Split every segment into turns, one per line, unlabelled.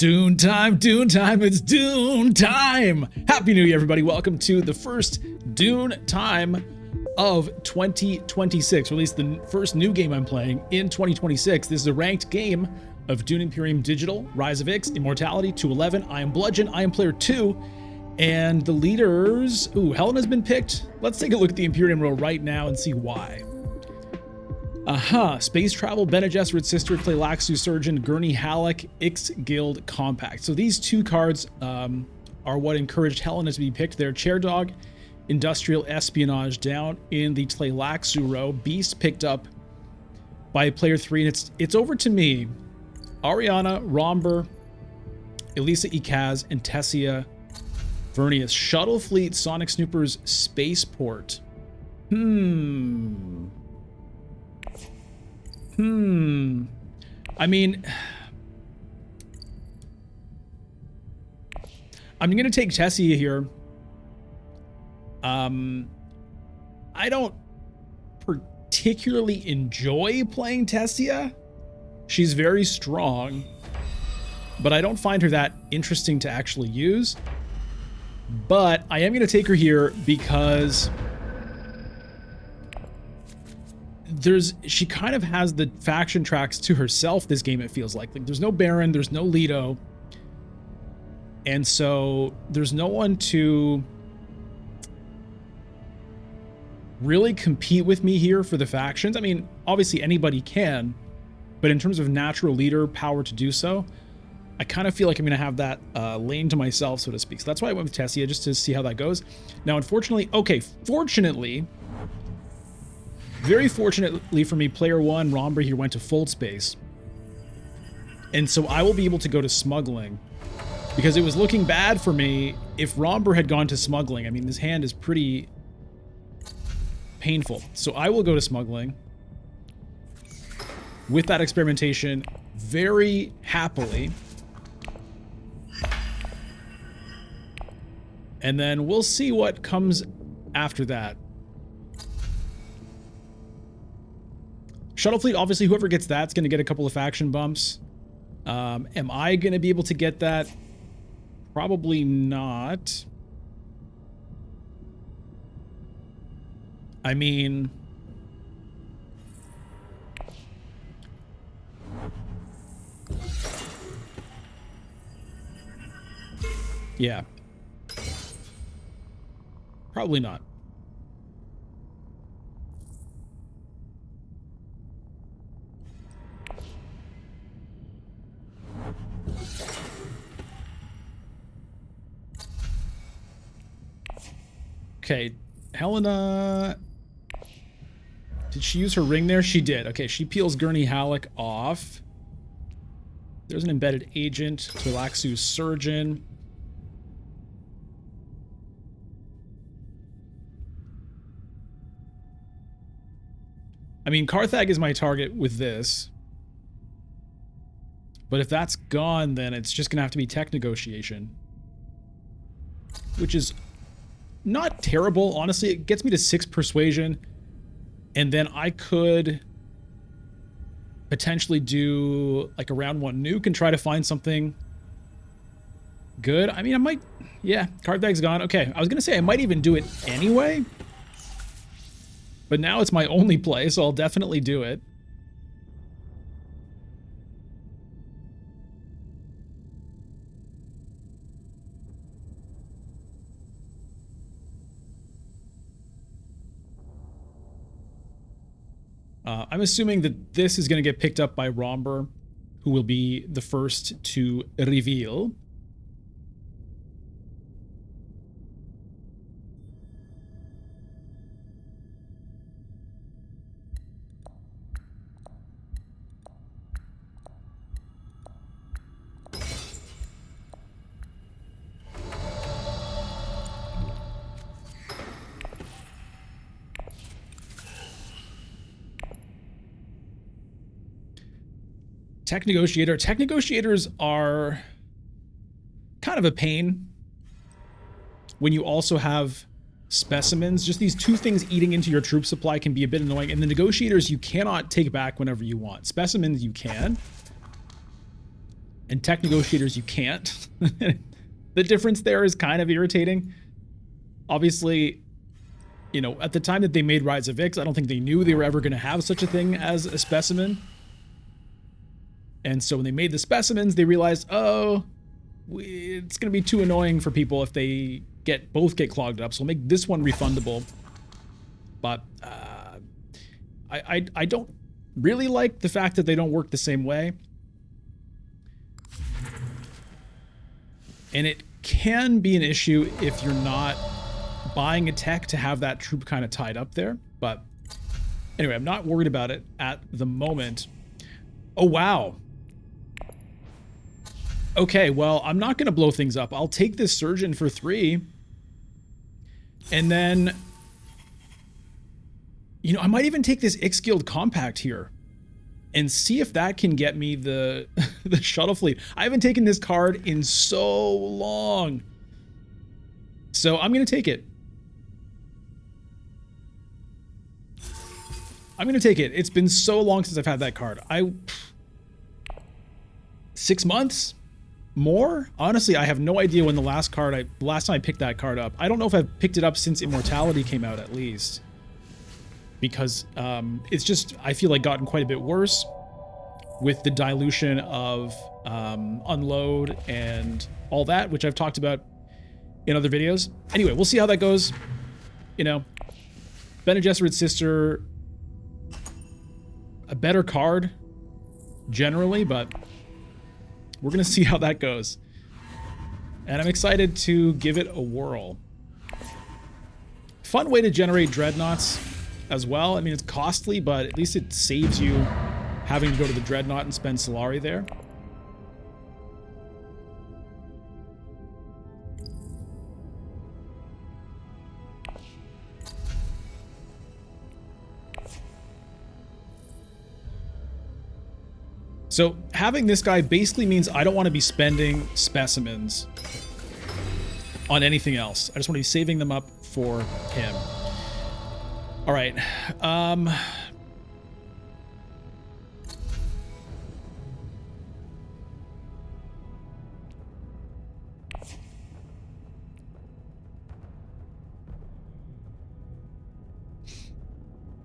Dune time, it's Dune time! Happy New Year, everybody. Welcome to the first Dune time of 2026, or at least the first new game I'm playing in 2026. This is a ranked game of Dune Imperium Digital, Rise of Ix, Immortality, 211. I am Bludgeon, I am player 2, and the leaders... Ooh, Helena's been picked. Let's take a look at the Imperium row right now and see why. Space Travel, Bene Gesserit's Sister, Tleilaxu Surgeon, Gurney Halleck, Ix Guild Compact. So these two cards are what encouraged Helena to be picked there. Chair Dog, Industrial Espionage down in the Tleilaxu row. Beast picked up by player 3, and it's over to me. Ariana, Romber, Elisa Ikaz, and Tessia Vernius. Shuttle Fleet, Sonic Snoopers, Spaceport. I mean, I'm going to take Tessia here. I don't particularly enjoy playing Tessia. She's very strong, but I don't find her that interesting to actually use. But I am going to take her here because she kind of has the faction tracks to herself this game, it feels like. There's no Baron, there's no Leto, and so there's no one to really compete with me here for the factions. I mean, obviously anybody can, but in terms of natural leader power to do so, I kind of feel like I'm going to have that lane to myself, so to speak. So that's why I went with Tessia, just to see how that goes. Now, unfortunately, fortunately, very fortunately for me, player 1, Romber here, went to Fold Space. And so I will be able to go to Smuggling, because it was looking bad for me if Romber had gone to Smuggling. I mean, this hand is pretty painful. So I will go to Smuggling with that experimentation very happily. And then we'll see what comes after that. Shuttle Fleet, obviously, whoever gets that's going to get a couple of faction bumps. Am I going to be able to get that? Probably not. I mean... yeah. Probably not. Okay, Helena, did she use her ring there? She did. Okay, she peels Gurney Halleck off. There's an embedded agent, Tleilaxu Surgeon. I mean, Carthag is my target with this. But if that's gone, then it's just going to have to be tech negotiation. Which is not terrible, honestly. It gets me to 6 persuasion, and then I could potentially do like a round 1 nuke and try to find something good. I mean, I might... yeah, Carthag's gone. Okay, I was gonna say I might even do it anyway, but now it's my only play, so I'll definitely do it. I'm assuming that this is going to get picked up by Romber, who will be the first to reveal. Tech Negotiator. Tech Negotiators are kind of a pain when you also have specimens. Just these two things eating into your troop supply can be a bit annoying. And the Negotiators you cannot take back whenever you want. Specimens you can. and tech negotiators you can't. The difference there is kind of irritating. Obviously, you know, at the time that they made Rise of Ix, I don't think they knew they were ever going to have such a thing as a specimen. And so when they made the specimens, they realized, oh, it's going to be too annoying for people if they both get clogged up. So we'll make this one refundable. But I don't really like the fact that they don't work the same way. And it can be an issue if you're not buying a tech to have that troop kind of tied up there. But anyway, I'm not worried about it at the moment. Oh, wow. Okay, well, I'm not going to blow things up. I'll take this surgeon for 3. And then, you know, I might even take this Ix Guild Compact here and see if that can get me the shuttle fleet. I haven't taken this card in so long. So I'm going to take it. I'm going to take it. It's been so long since I've had that card. 6 months? More? Honestly, I have no idea when the last time I picked that card up. I don't know if I've picked it up since Immortality came out, at least. Because it's just, I feel like, gotten quite a bit worse with the dilution of unload and all that, which I've talked about in other videos. Anyway, we'll see how that goes. You know, Bene Gesserit's sister, a better card generally, but we're going to see how that goes. And I'm excited to give it a whirl. Fun way to generate dreadnoughts as well. I mean, it's costly, but at least it saves you having to go to the dreadnought and spend Solari there. So having this guy basically means I don't want to be spending specimens on anything else. I just want to be saving them up for him. All right.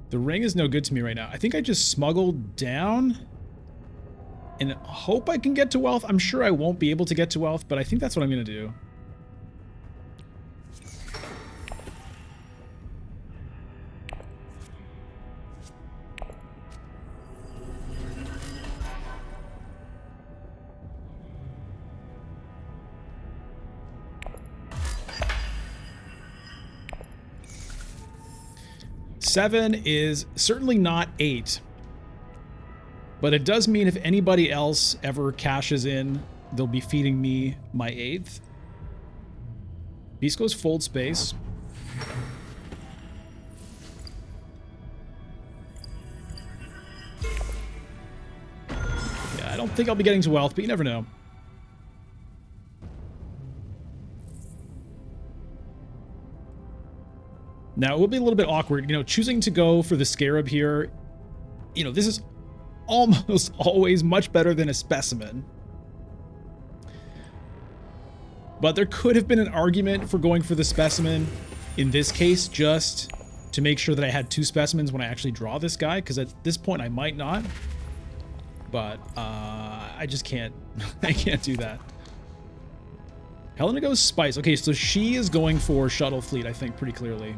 The ring is no good to me right now. I think I just smuggled down and hope I can get to wealth. I'm sure I won't be able to get to wealth, but I think that's what I'm going to do. Seven is certainly not 8. But it does mean if anybody else ever cashes in, they'll be feeding me my 8th. Beast goes fold space. Yeah, I don't think I'll be getting to wealth, but you never know. Now, it will be a little bit awkward, you know, choosing to go for the Scarab here. You know, this is almost always much better than a specimen. But there could have been an argument for going for the specimen in this case, just to make sure that I had 2 specimens when I actually draw this guy, because at this point I might not. But I just can't. I can't do that. Helena goes Spice. Okay, so she is going for Shuttle Fleet, I think, pretty clearly.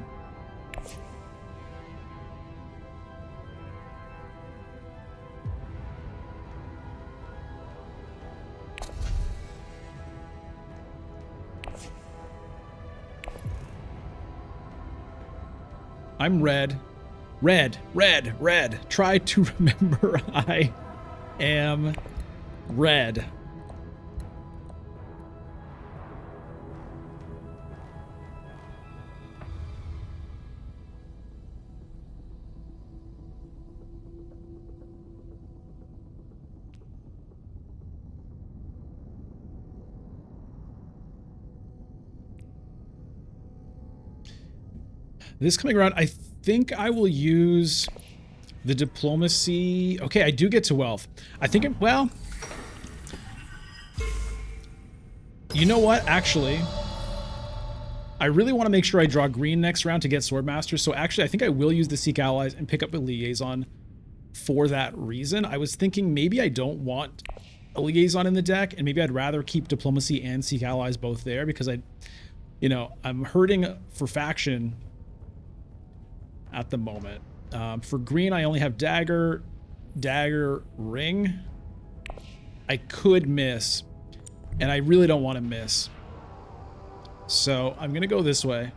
I'm red. Red, red, red. Try to remember I am red. This coming around, I think I will use the diplomacy. Okay, I do get to wealth. I think, well, You know what? Actually, I really want to make sure I draw green next round to get Swordmaster. So actually, I think I will use the Seek Allies and pick up a Liaison for that reason. I was thinking maybe I don't want a Liaison in the deck, and maybe I'd rather keep Diplomacy and Seek Allies both there because I'm hurting for faction at the moment. For green, I only have Dagger, Ring. I could miss, and I really don't want to miss. So I'm going to go this way.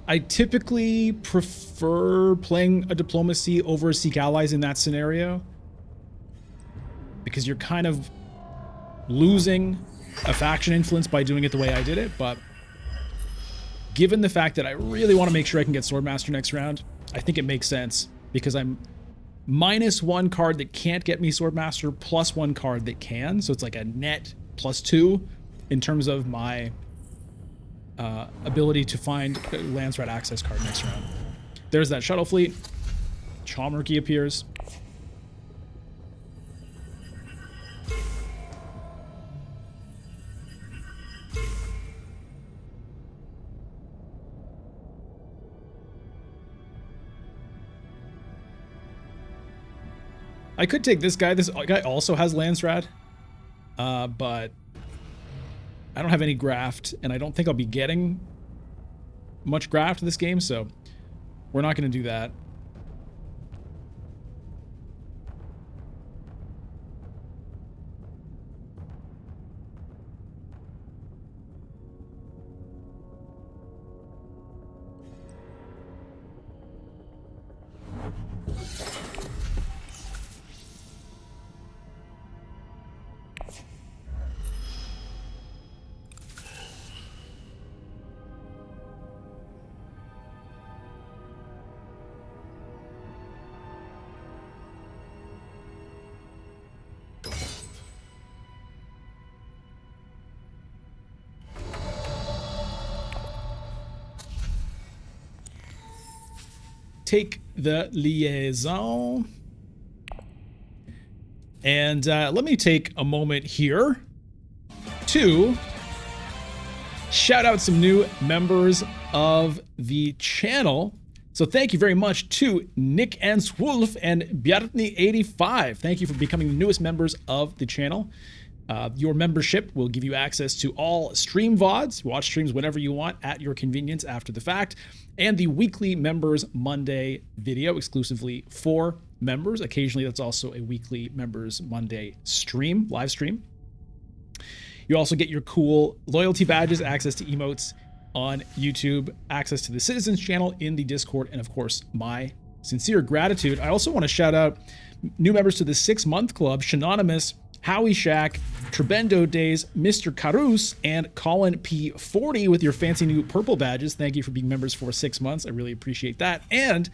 I typically prefer playing a Diplomacy over a Seek Allies in that scenario, because you're kind of losing a faction influence by doing it the way I did it. But given the fact that I really want to make sure I can get Swordmaster next round, I think it makes sense, because I'm -1 card that can't get me Swordmaster, +1 card that can. So it's like a net +2 in terms of my ability to find a Lance Rat access card next round. There's that Shuttle Fleet. Chalmurky appears. I could take this guy. This guy also has Lance Rat, but I don't have any graft, and I don't think I'll be getting much graft this game, so we're not going to do that. Take the Liaison. And let me take a moment here to shout out some new members of the channel. So thank you very much to Nick and Swolf and Bjartni85. Thank you for becoming the newest members of the channel. Your membership will give you access to all stream VODs, watch streams whenever you want at your convenience after the fact, and the weekly Members Monday video exclusively for members. Occasionally, that's also a weekly Members Monday stream, live stream. You also get your cool loyalty badges, access to emotes on YouTube, access to the Citizens channel in the Discord, and of course, my sincere gratitude. I also want to shout out new members to the 6-month club: Shanonymous, Howie Shack, Trebendo Days, Mr. Carus, and Colin P40 with your fancy new purple badges. Thank you for being members for 6 months. I really appreciate that. And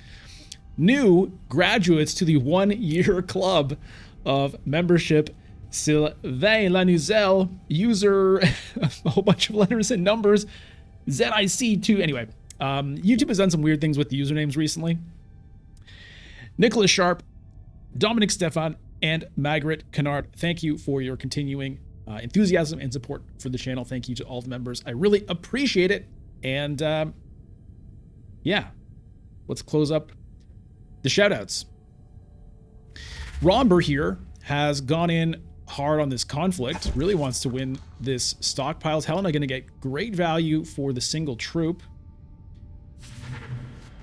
new graduates to the 1-year club of membership: Sylvain Lanuzel, user, a whole bunch of letters and numbers, ZIC2. Anyway, YouTube has done some weird things with the usernames recently. Nicholas Sharp, Dominic Stefan, and Margaret Kennard. Thank you for your continuing enthusiasm and support for the channel. Thank you to all the members. I really appreciate it. And yeah, let's close up the shoutouts. Romber here has gone in hard on this conflict, really wants to win this stockpiles. Helena going to get great value for the single troop.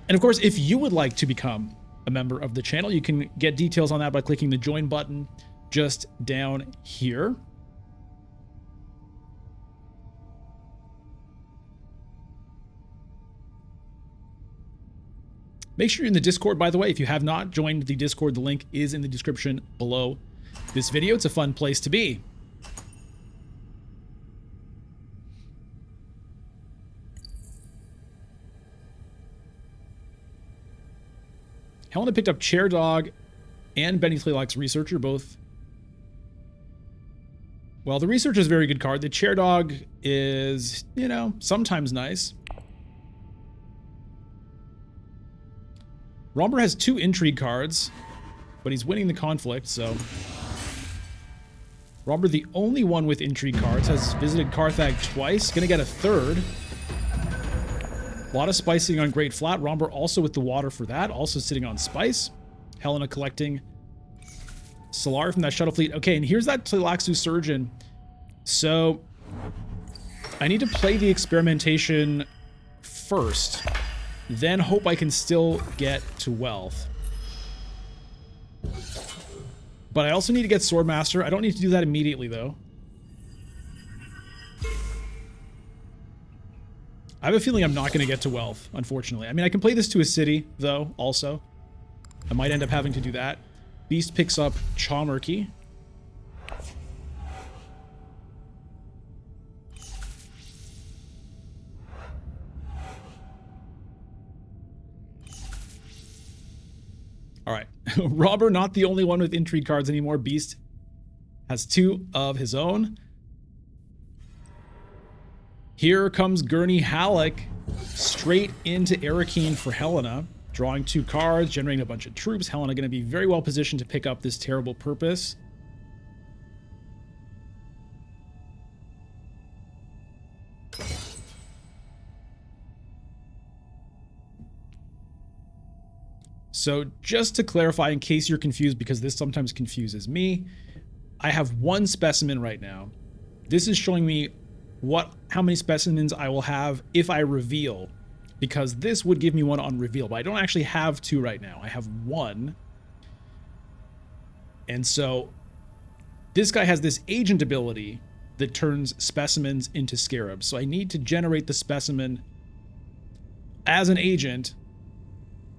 And of course, if you would like to become a member of the channel, you can get details on that by clicking the join button just down here. Make sure you're in the Discord, by the way. If you have not joined the Discord, the link is in the description below this video. It's a fun place to be. Helena picked up Chair Dog and Benny Slaylock's Researcher, both. Well, the Researcher is a very good card. The Chair Dog is, you know, sometimes nice. Romber has 2 Intrigue cards. but he's winning the conflict, so... Romber, the only one with intrigue cards, has visited Carthag twice. Gonna get a third. A lot of spicing on Great Flat. Romber also with the water for that. Also sitting on spice. Helena collecting Solari from that shuttle fleet. Okay, and here's that Tleilaxu Surgeon. So I need to play the experimentation first. Then hope I can still get to wealth. But I also need to get Swordmaster. I don't need to do that immediately, though. I have a feeling I'm not going to get to wealth, unfortunately. I mean, I can play this to a city, though, also. I might end up having to do that. Beast picks up Chomurky. All right. Robber, not the only one with intrigue cards anymore. Beast has 2 of his own. Here comes Gurney Halleck straight into Arakeen for Helena. Drawing 2 cards, generating a bunch of troops. Helena going to be very well positioned to pick up this terrible purpose. So just to clarify, in case you're confused, because this sometimes confuses me, I have 1 specimen right now. This is showing me how many specimens I will have if I reveal, because this would give me 1 on reveal, but I don't actually have 2 right now. I have 1. And so this guy has this agent ability that turns specimens into scarabs. So I need to generate the specimen as an agent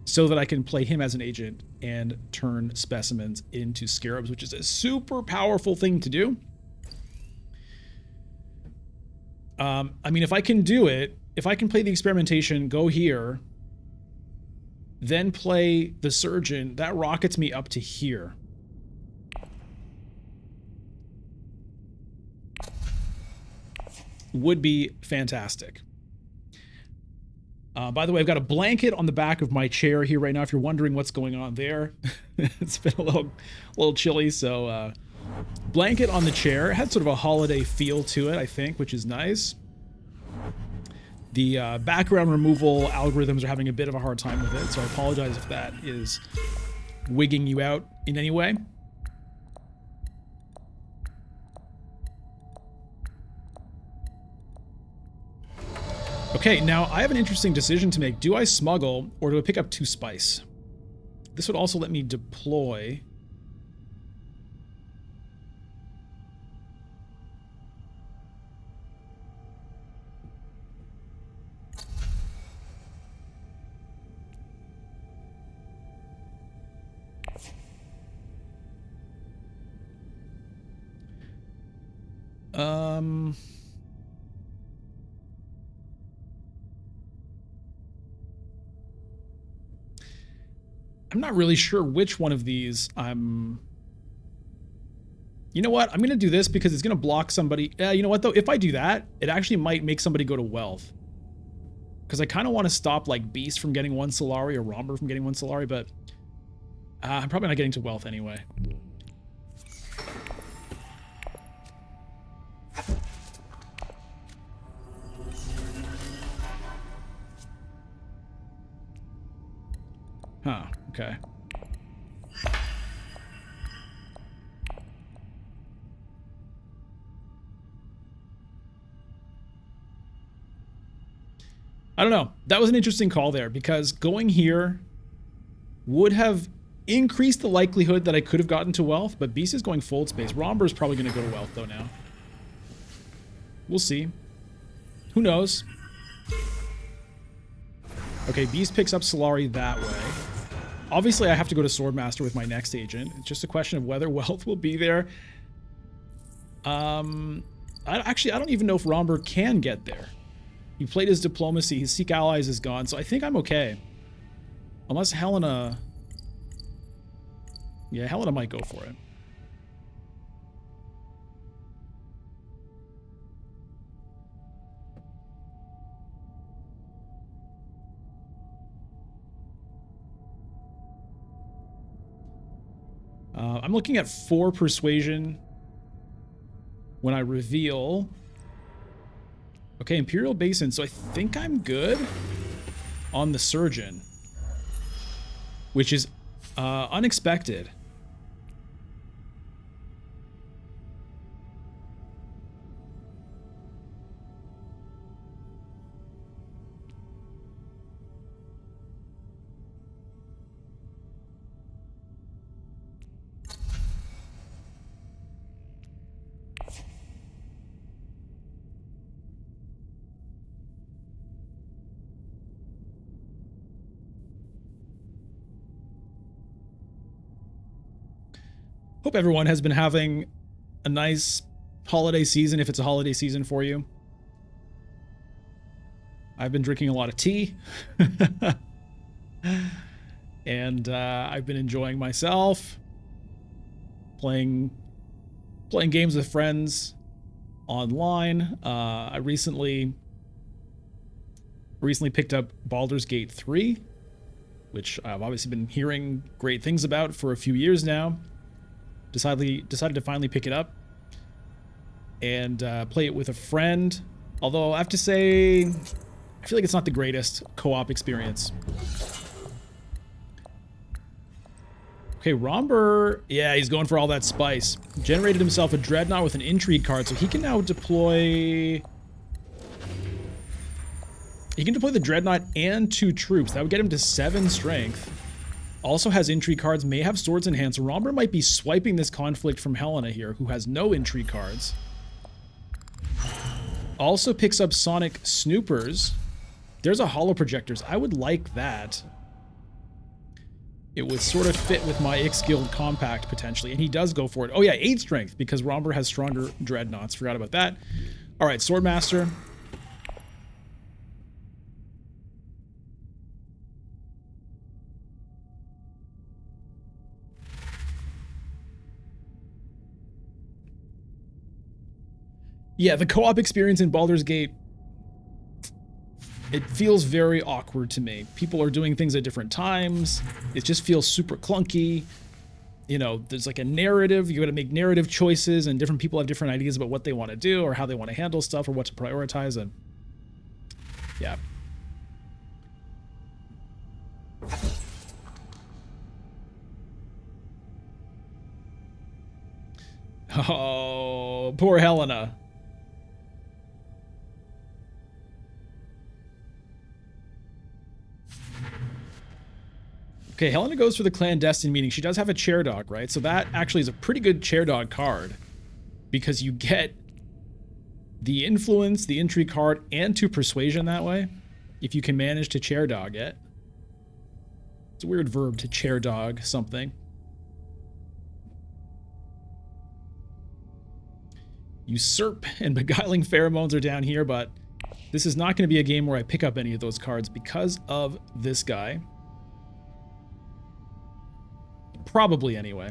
so that I can play him as an agent and turn specimens into scarabs, which is a super powerful thing to do. I mean, if I can do it, if I can play the experimentation, go here, then play the surgeon, that rockets me up to here. Would be fantastic. By the way, I've got a blanket on the back of my chair here right now, if you're wondering what's going on there. It's been a little chilly, so blanket on the chair. It had sort of a holiday feel to it, I think, which is nice. The background removal algorithms are having a bit of a hard time with it, so I apologize if that is wigging you out in any way. Okay, now I have an interesting decision to make. Do I smuggle or do I pick up 2 spice? This would also let me deploy. I'm not really sure which one of these I'm... You know what? I'm going to do this because it's going to block somebody. You know what, though? If I do that, it actually might make somebody go to wealth. Because I kind of want to stop, like, Beast from getting 1 Solari or Romber from getting 1 Solari, but I'm probably not getting to wealth anyway. Huh, okay. I don't know. That was an interesting call there, because going here would have increased the likelihood that I could have gotten to wealth, but Beast is going fold space. Romber is probably going to go to wealth, though, now. We'll see. Who knows? Okay, Beast picks up Solari that way. Obviously, I have to go to Swordmaster with my next agent. It's just a question of whether wealth will be there. Actually, I don't even know if Romber can get there. He played his diplomacy. His Seek Allies is gone, so I think I'm okay. Unless Helena... Yeah, Helena might go for it. I'm looking at 4 persuasion when I reveal. Okay, Imperial Basin. So I think I'm good on the Surgeon, which is unexpected. Hope everyone has been having a nice holiday season, if it's a holiday season for you. I've been drinking a lot of tea. And I've been enjoying myself. Playing games with friends online. I recently picked up Baldur's Gate 3, which I've obviously been hearing great things about for a few years now. Decided to finally pick it up and play it with a friend. Although I have to say, I feel like it's not the greatest co-op experience. Okay, Romber, yeah, he's going for all that spice. Generated himself a Dreadnought with an Intrigue card, so he can now deploy... He can deploy the Dreadnought and 2 troops. That would get him to 7 strength. Also has Intrigue cards, may have swords in hand, so Romber might be swiping this conflict from Helena here, who has no Intrigue cards. Also picks up Sonic Snoopers. There's a Holo Projectors. I would like that. It would sort of fit with my Ix Guild compact, potentially, and he does go for it. Oh yeah, 8 strength, because Romber has stronger Dreadnoughts. Forgot about that. Alright, Swordmaster. Yeah, the co-op experience in Baldur's Gate, it feels very awkward to me. People are doing things at different times. It just feels super clunky. You know, there's like a narrative. You got to make narrative choices, and different people have different ideas about what they want to do or how they want to handle stuff or what to prioritize. And yeah. Oh, poor Helena. Okay, Helena goes for the clandestine meeting. She does have a chair dog, right? So that actually is a pretty good chair dog card, because you get the influence, the intrigue card, and 2 persuasion that way, if you can manage to chair dog it. It's a weird verb, to chair dog something. Usurp and Beguiling Pheromones are down here, but this is not going to be a game where I pick up any of those cards because of this guy. Probably, anyway.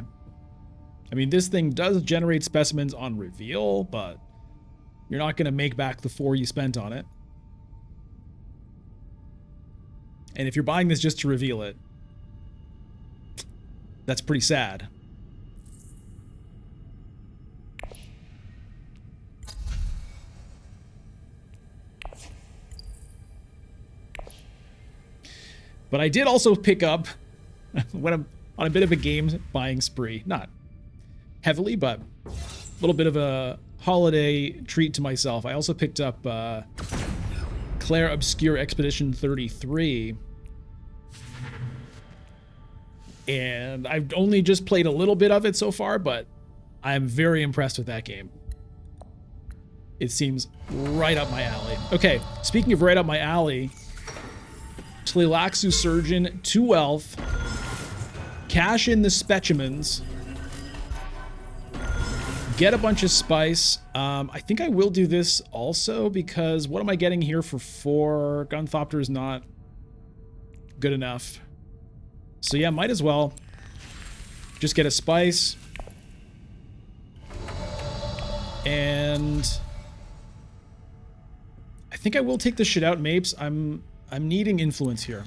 I mean, this thing does generate specimens on reveal, but you're not going to make back the 4 you spent on it. And if you're buying this just to reveal it, that's pretty sad. But I did also pick up, when I'm on a bit of a game buying spree, not heavily, but a little bit of a holiday treat to myself. I also picked up Claire Obscure Expedition 33. And I've only just played a little bit of it so far, but I'm very impressed with that game. It seems right up my alley. Okay, speaking of right up my alley, Tleilaxu Surgeon, 2 wealth, cash in the specimens, get a bunch of spice. I think I will do this also, because what am I getting here for 4? Gunthopter is not good enough. So yeah, might as well just get a spice. And I think I will take this shit out, Mapes. I'm needing influence here.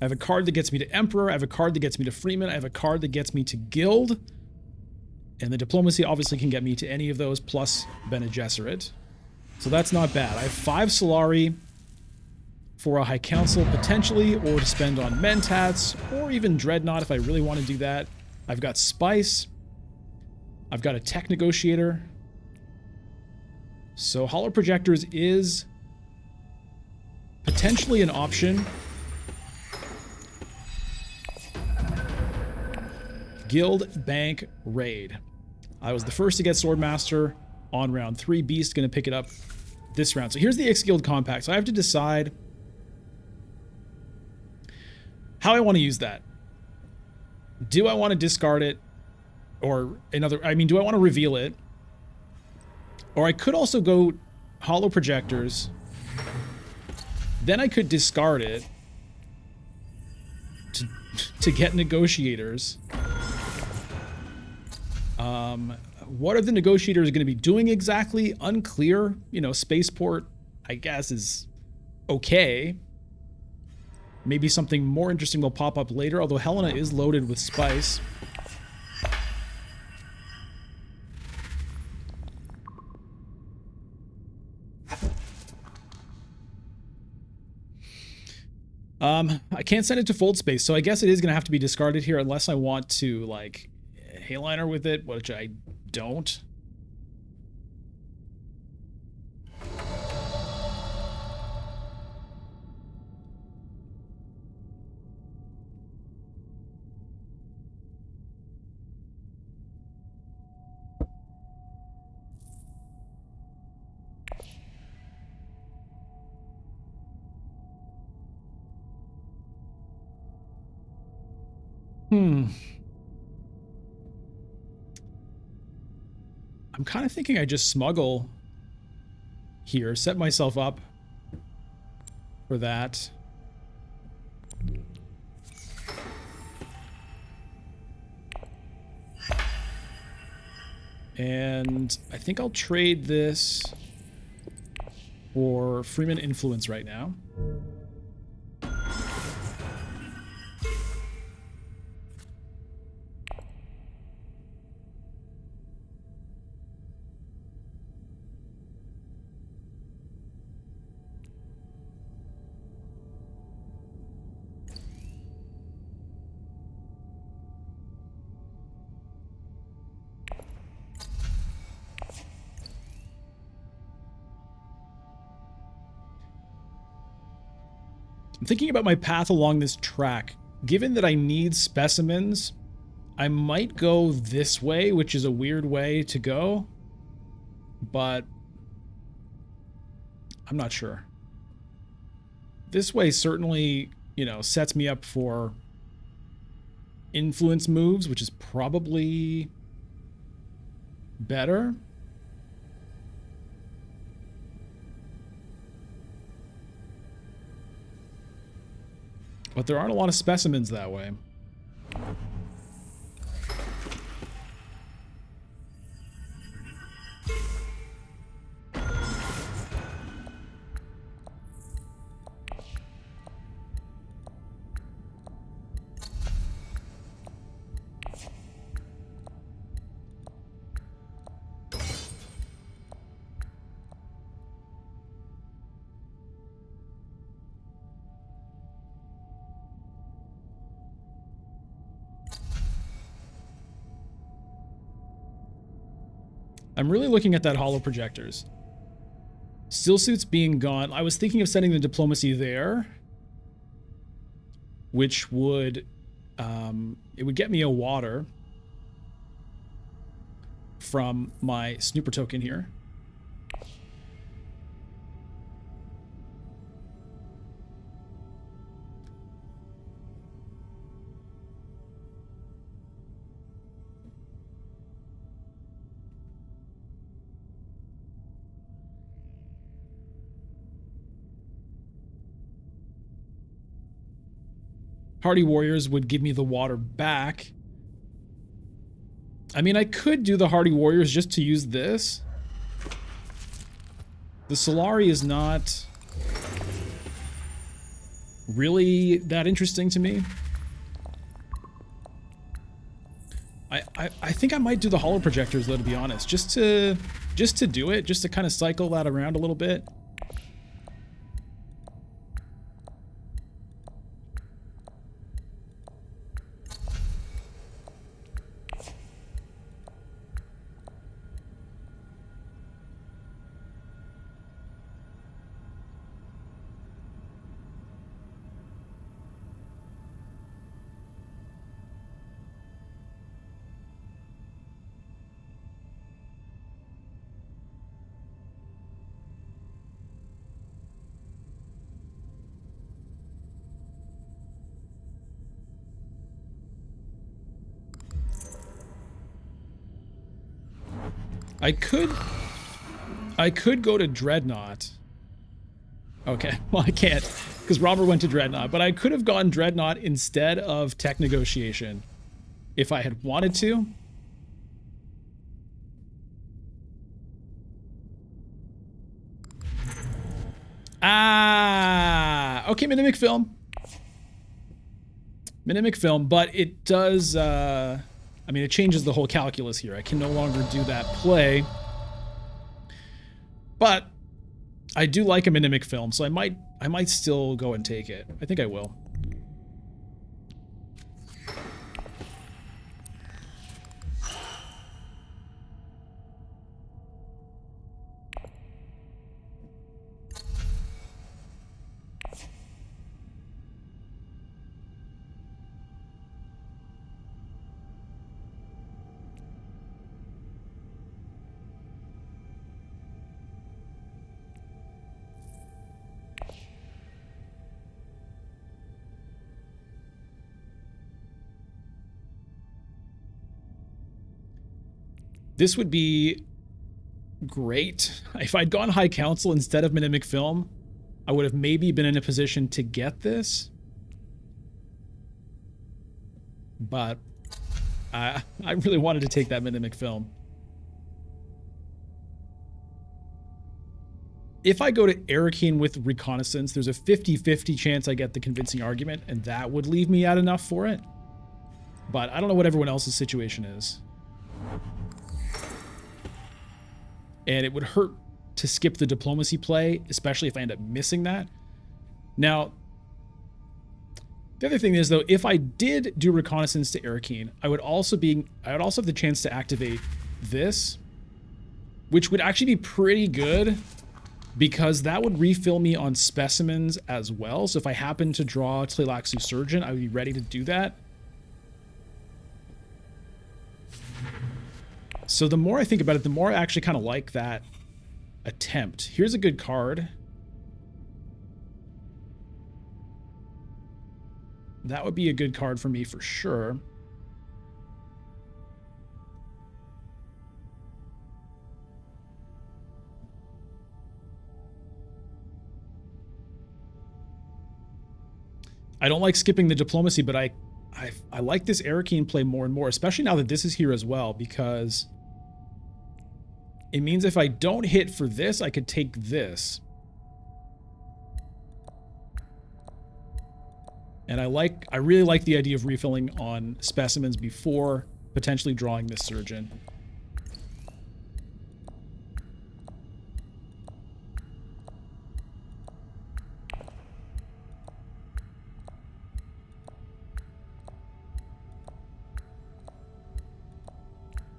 I have a card that gets me to Emperor. I have a card that gets me to Freeman. I have a card that gets me to Guild. And the Diplomacy obviously can get me to any of those, plus Bene Gesserit. So that's not bad. I have 5 Solari for a High Council, potentially, or to spend on Mentats, or even Dreadnought if I really want to do that. I've got Spice. I've got a Tech Negotiator. So Hollow Projectors is potentially an option. Guild Bank Raid. I was the first to get Swordmaster on round 3. Beast going to pick it up this round. So here's the Ix Guild Compact. So I have to decide how I want to use that. Do I want to discard it? Or do I want to reveal it? Or I could also go Hollow Projectors. Then I could discard it to get Negotiators. What are the Negotiators going to be doing exactly? Unclear. You know, Spaceport, I guess, is okay. Maybe something more interesting will pop up later, although Helena is loaded with Spice. I can't send it to Fold Space, so I guess it is going to have to be discarded here unless I want to, like, Hayliner with it, which I don't. I'm kind of thinking I just smuggle here, set myself up for that. And I think I'll trade this for Freeman Influence right now. I'm thinking about my path along this track. Given that I need specimens, I might go this way, which is a weird way to go, but I'm not sure. This way certainly, you know, sets me up for influence moves, which is probably better. But there aren't a lot of specimens that way. I'm really looking at that Hollow Projectors. Still Suits being gone. I was thinking of sending the Diplomacy there, which would, it would get me a water from my Snooper token here. Hardy Warriors would give me the water back. I mean, I could do the Hardy Warriors just to use this. The Solari is not really that interesting to me. I think I might do the holo projectors though, to be honest, just to do it, just to kind of cycle that around a little bit. I could go to Dreadnought. Okay, well I can't, because Robert went to Dreadnought, but I could have gone Dreadnought instead of Tech Negotiation if I had wanted to. Ah, okay, Mimic Film. Mimic Film, but it does, I mean, it changes the whole calculus here. I can no longer do that play. But I do like a Mimic Film, so I might still go and take it. I think I will. This would be great. If I'd gone High Council instead of Mimic Film, I would have maybe been in a position to get this. But I really wanted to take that Mimic Film. If I go to Arakeen with Reconnaissance, there's a 50-50 chance I get the convincing argument, and that would leave me out enough for it. But I don't know what everyone else's situation is. And it would hurt to skip the diplomacy play, especially if I end up missing that. Now, the other thing is, though, if I did do Reconnaissance to Arakeen, I would also have the chance to activate this, which would actually be pretty good because that would refill me on specimens as well. So if I happen to draw Tleilaxu Surgeon, I would be ready to do that. So the more I think about it, the more I actually kind of like that attempt. Here's a good card. That would be a good card for me for sure. I don't like skipping the diplomacy, but I like this Arakeen play more and more, especially now that this is here as well, because it means if I don't hit for this, I could take this. And I really like the idea of refilling on specimens before potentially drawing this Surgeon.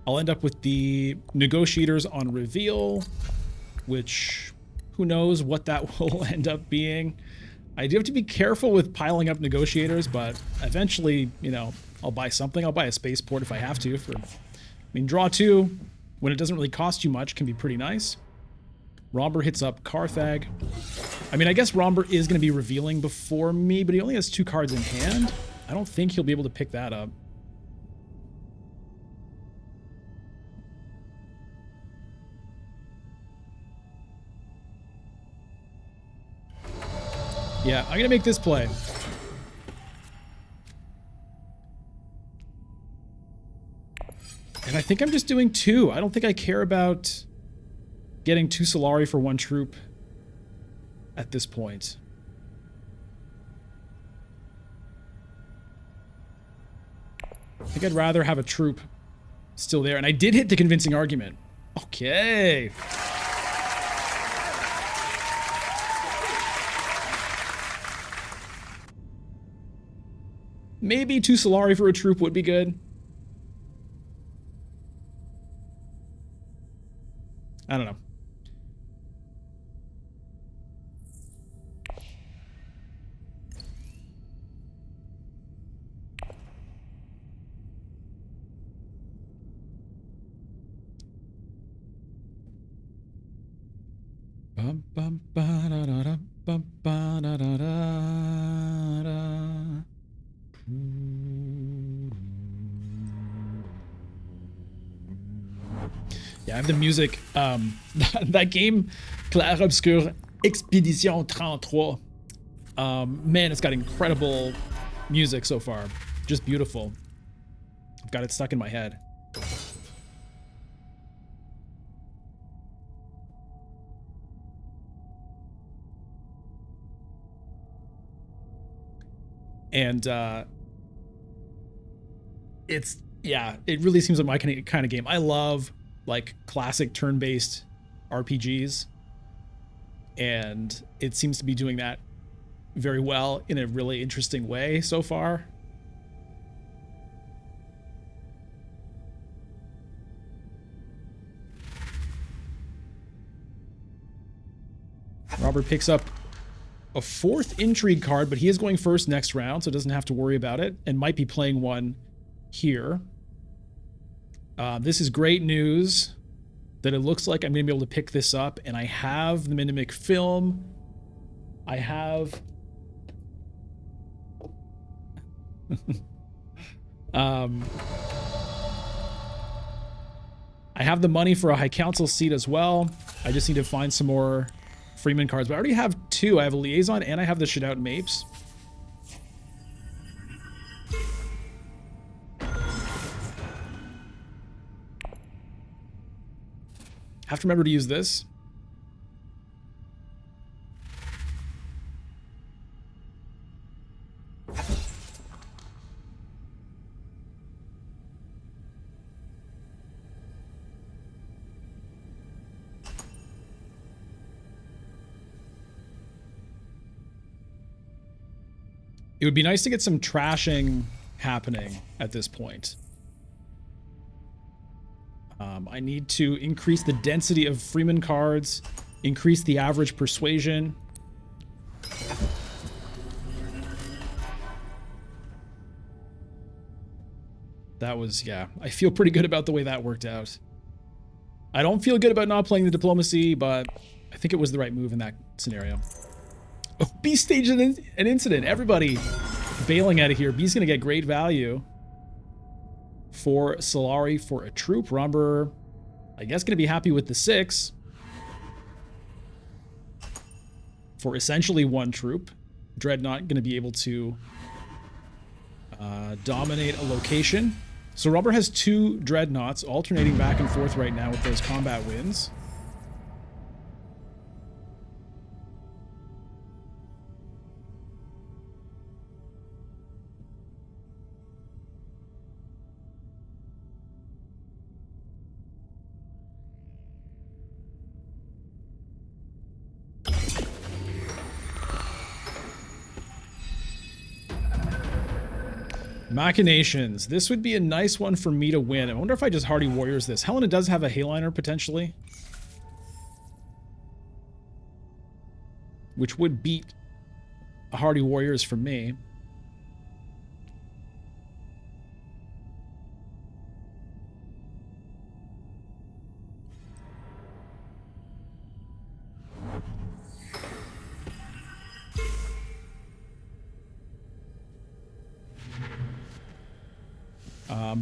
I'll end up with the Negotiators on reveal, which who knows what that will end up being. I do have to be careful with piling up Negotiators, but eventually, you know, I'll buy something. I'll buy a spaceport if I have to. I mean, draw 2, when it doesn't really cost you much, can be pretty nice. Romber hits up Carthag. I mean, I guess Romber is going to be revealing before me, but he only has 2 cards in hand. I don't think he'll be able to pick that up. Yeah, I'm gonna make this play. And I think I'm just doing 2. I don't think I care about getting 2 Solari for 1 troop at this point. think I'd rather have a troop still there. And I did hit the convincing argument. Okay. Maybe 2 Solari for a troop would be good. I don't know. Yeah, I have the music. That game, Clair Obscur Expedition 33. Man, it's got incredible music so far. Just beautiful. I've got it stuck in my head. And it's, yeah, it really seems like my kind of game. I love like classic turn-based RPGs, and it seems to be doing that very well in a really interesting way so far. Robert picks up a 4th intrigue card, but he is going first next round, so doesn't have to worry about it, and might be playing one here. This is great news that it looks like I'm going to be able to pick this up, and I have the Mimic film. I have... I have the money for a High Council seat as well. I just need to find some more Freeman cards, but I already have 2. I have a Liaison and I have the Shadout Mapes. Have to remember to use this. It would be nice to get some trashing happening at this point. I need to increase the density of Freeman cards, increase the average persuasion. That was, yeah, I feel pretty good about the way that worked out. I don't feel good about not playing the diplomacy, but I think it was the right move in that scenario. Oh, B staged an incident. Everybody bailing out of here. B's going to get great value for Solari for a troop. Romber, I guess, going to be happy with the 6 for essentially 1 troop. Dreadnought going to be able to dominate a location. So Romber has 2 Dreadnoughts alternating back and forth right now with those combat wins. Machinations. This would be a nice one for me to win. I wonder if I just Hardy Warriors this. Helena does have a Hayliner potentially, which would beat a Hardy Warriors for me.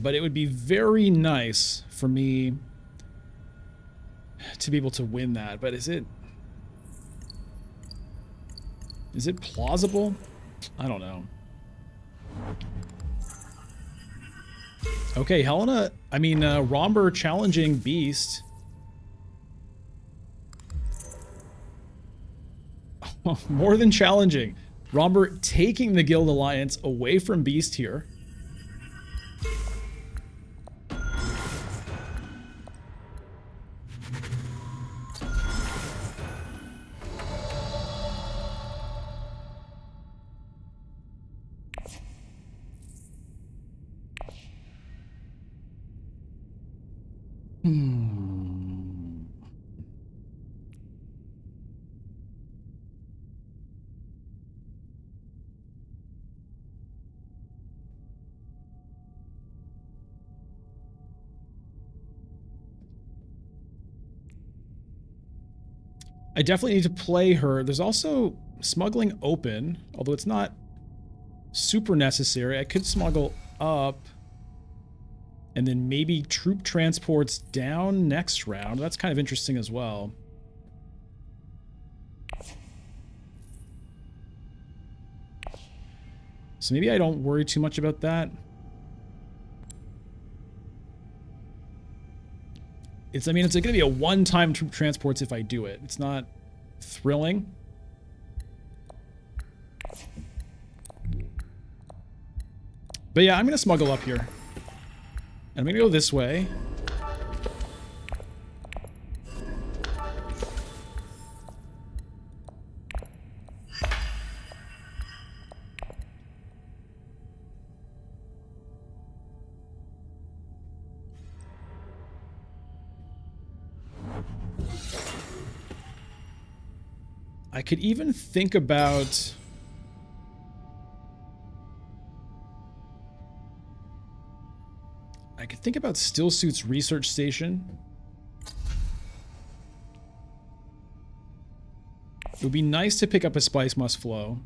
But it would be very nice for me to be able to win that. But is it plausible? I don't know. Okay, Helena, I mean, Romber challenging Beast. More than challenging. Romber taking the Guild Alliance away from Beast here. I definitely need to play her. There's also smuggling open, although it's not super necessary. I could smuggle up and then maybe troop transports down next round. That's kind of interesting as well. So maybe I don't worry too much about that. I mean, it's going to be a one-time troop transports if I do it. It's not thrilling. But yeah, I'm going to smuggle up here. And I'm going to go this way. I could even think about... I could think about Stillsuit's research station. It would be nice to pick up a Spice Must Flow.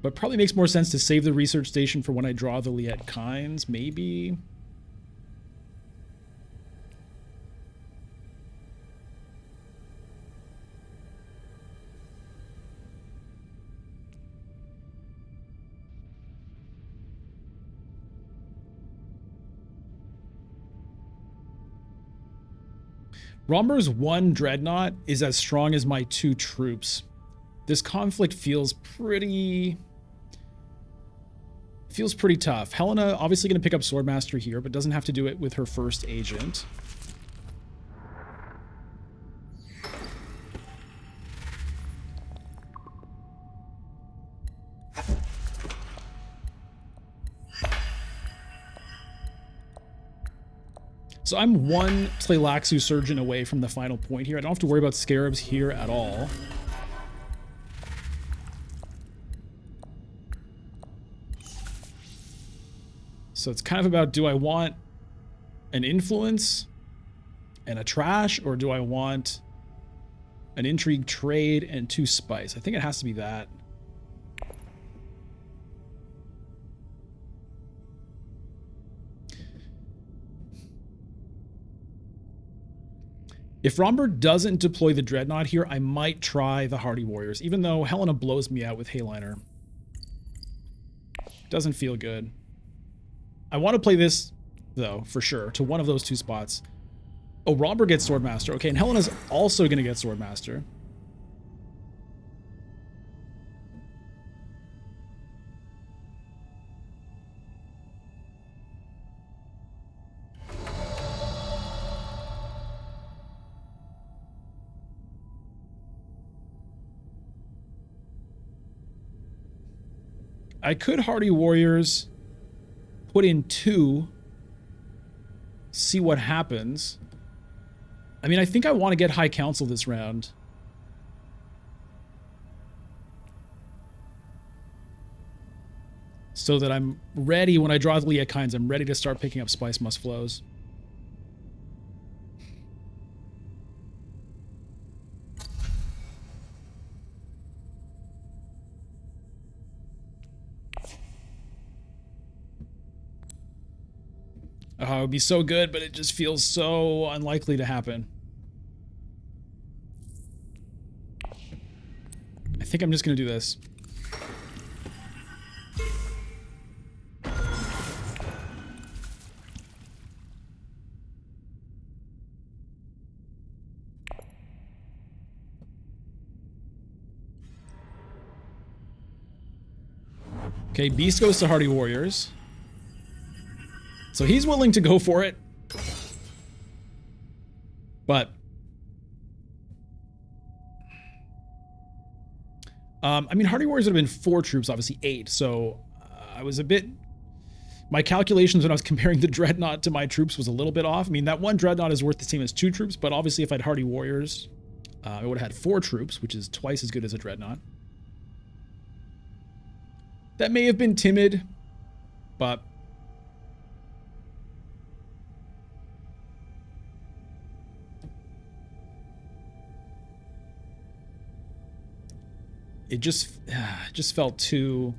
But probably makes more sense to save the research station for when I draw the Liet Kynes, maybe... Romber's 1 Dreadnought is as strong as my 2 troops. This conflict feels pretty tough. Helena obviously going to pick up Swordmaster here, but doesn't have to do it with her first agent. So I'm 1 Tleilaxu Surgeon away from the final point here. I don't have to worry about Scarabs here at all. So it's kind of about, do I want an influence and a trash, or do I want an intrigue trade and 2 spice? I think it has to be that. If Romber doesn't deploy the Dreadnought here, I might try the Hardy Warriors, even though Helena blows me out with Hayliner. Doesn't feel good. I want to play this, though, for sure, to one of those 2 spots. Oh, Romber gets Swordmaster. Okay, and Helena's also going to get Swordmaster. I could Hardy Warriors, put in 2, see what happens. I mean, I think I want to get High Council this round. So that I'm ready when I draw the Liet Kynes, I'm ready to start picking up Spice Must Flows. Oh, it would be so good, but it just feels so unlikely to happen. I think I'm just going to do this. Okay, Beast goes to Hardy Warriors. So he's willing to go for it. But I mean, Hardy Warriors would have been 4 troops, obviously 8. So I was a bit... My calculations when I was comparing the Dreadnought to my troops was a little bit off. I mean, that one Dreadnought is worth the same as 2 troops, but obviously if I had Hardy Warriors, I would have had 4 troops, which is twice as good as a Dreadnought. That may have been timid, but... It just felt too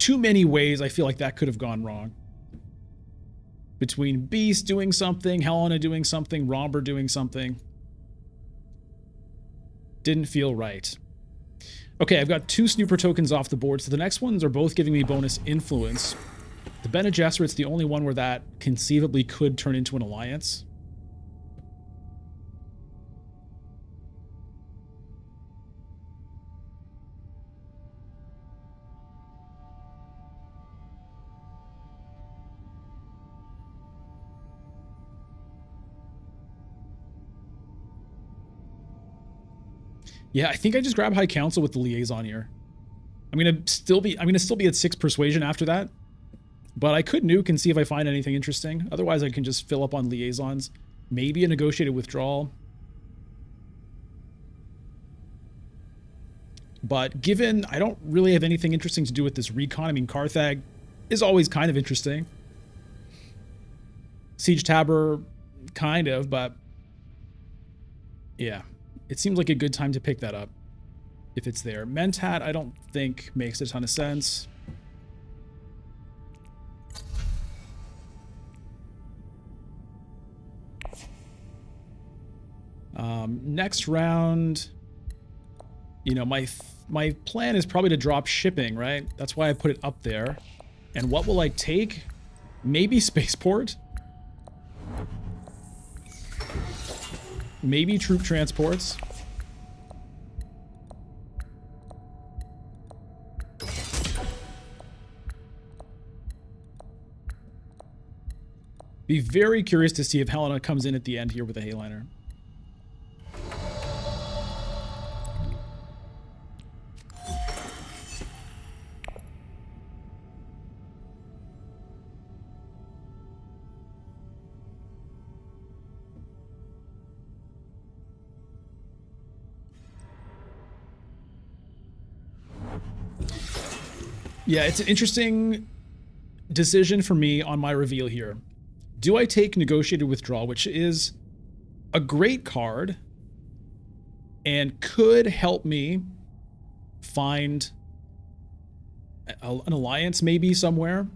many ways I feel like that could have gone wrong. Between Beast doing something, Helena doing something, Romber doing something. Didn't feel right. Okay, I've got 2 Snooper tokens off the board, so the next ones are both giving me bonus influence. The Bene Gesserit's the only one where that conceivably could turn into an alliance. Yeah, I think I just grab High Council with the Liaison here. I'm gonna still be at 6 Persuasion after that. But I could nuke and see if I find anything interesting. Otherwise, I can just fill up on Liaisons. Maybe a Negotiated Withdrawal. But given I don't really have anything interesting to do with this recon, I mean, Carthag is always kind of interesting. Siege Tabor, kind of, but yeah. It seems like a good time to pick that up if it's there. Mentat, I don't think makes a ton of sense. Next round, you know, my plan is probably to drop shipping, right? That's why I put it up there. And what will I take? Maybe Spaceport? Maybe troop transports. Be very curious to see if Helena comes in at the end here with a Hayliner. Yeah, it's an interesting decision for me on my reveal here. Do I take Negotiated Withdrawal, which is a great card and could help me find an alliance maybe somewhere,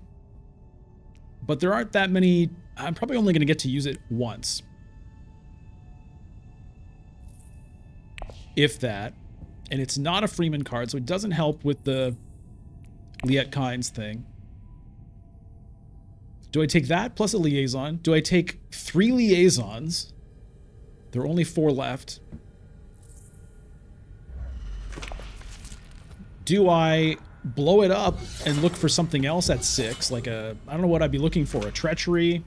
but there aren't that many. I'm probably only going to get to use it once, if that, and it's not a Freeman card, so it doesn't help with the Liet Kynes thing. Do I take that plus a liaison? Do I take 3 liaisons? There are only 4 left. Do I blow it up and look for something else at 6? Like a, I don't know what I'd be looking for. A treachery?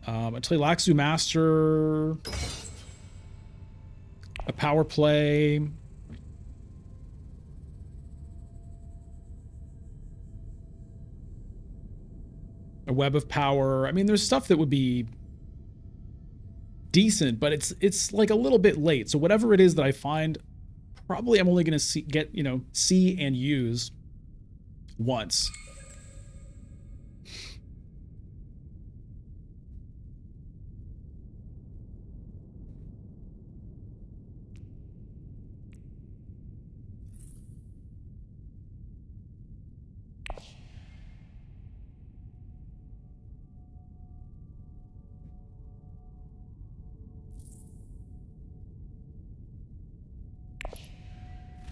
A Tleilaxu Master. A power play. A web of power. I mean, there's stuff that would be decent, but it's like a little bit late. So whatever it is that I find, probably I'm only going to see and use once.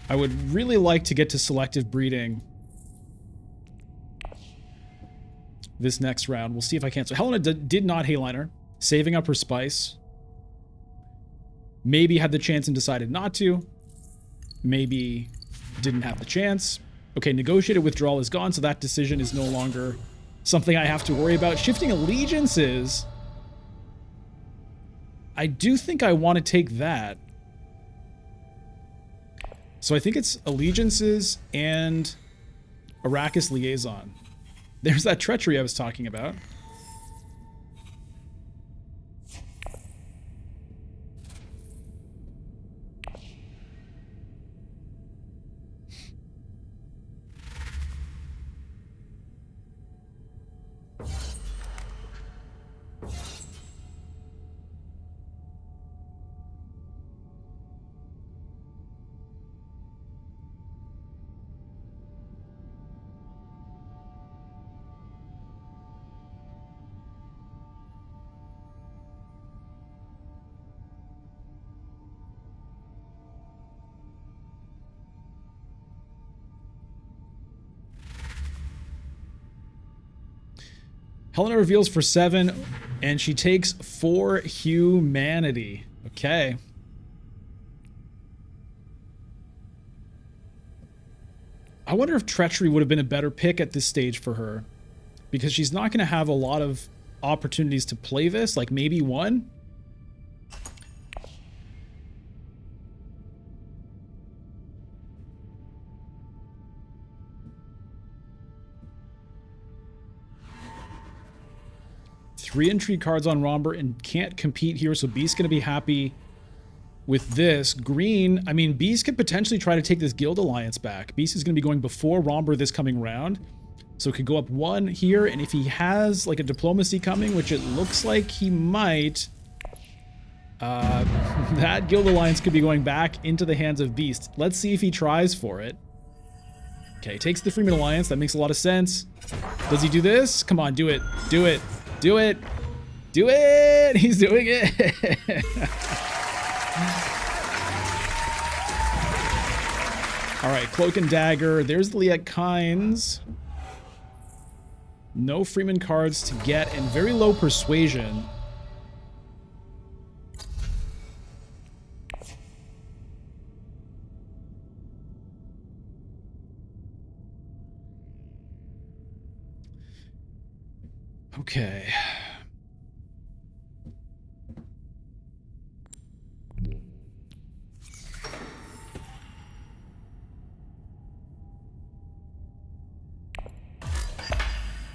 I would really like to get to selective breeding this next round. We'll see if I can. So Helena did not Hayliner, saving up her spice. Maybe had the chance and decided not to. Maybe didn't have the chance. Okay, Negotiated Withdrawal is gone, so that decision is no longer something I have to worry about. Shifting Allegiances. I do think I want to take that. So I think it's allegiances and Arrakis liaison. There's that treachery I was talking about. Helena reveals for 7, and she takes 4 humanity. Okay. I wonder if treachery would have been a better pick at this stage for her, because she's not going to have a lot of opportunities to play this, like maybe one. Three intrigue cards on Romber and can't compete here, so Beast's going to be happy with this. Green, I mean, Beast could potentially try to take this Guild Alliance back. Beast is going to be going before Romber this coming round, so it could go up 1 here, and if he has like a diplomacy coming, which it looks like he might, that Guild Alliance could be going back into the hands of Beast. Let's see if he tries for it. Okay, takes the Freeman Alliance. That makes a lot of sense. Does he do this? Come on, do it. Do it. Do it. Do it. He's doing it. All right, Cloak and Dagger. There's the Liet Kynes. No Freeman cards to get and very low persuasion. Okay.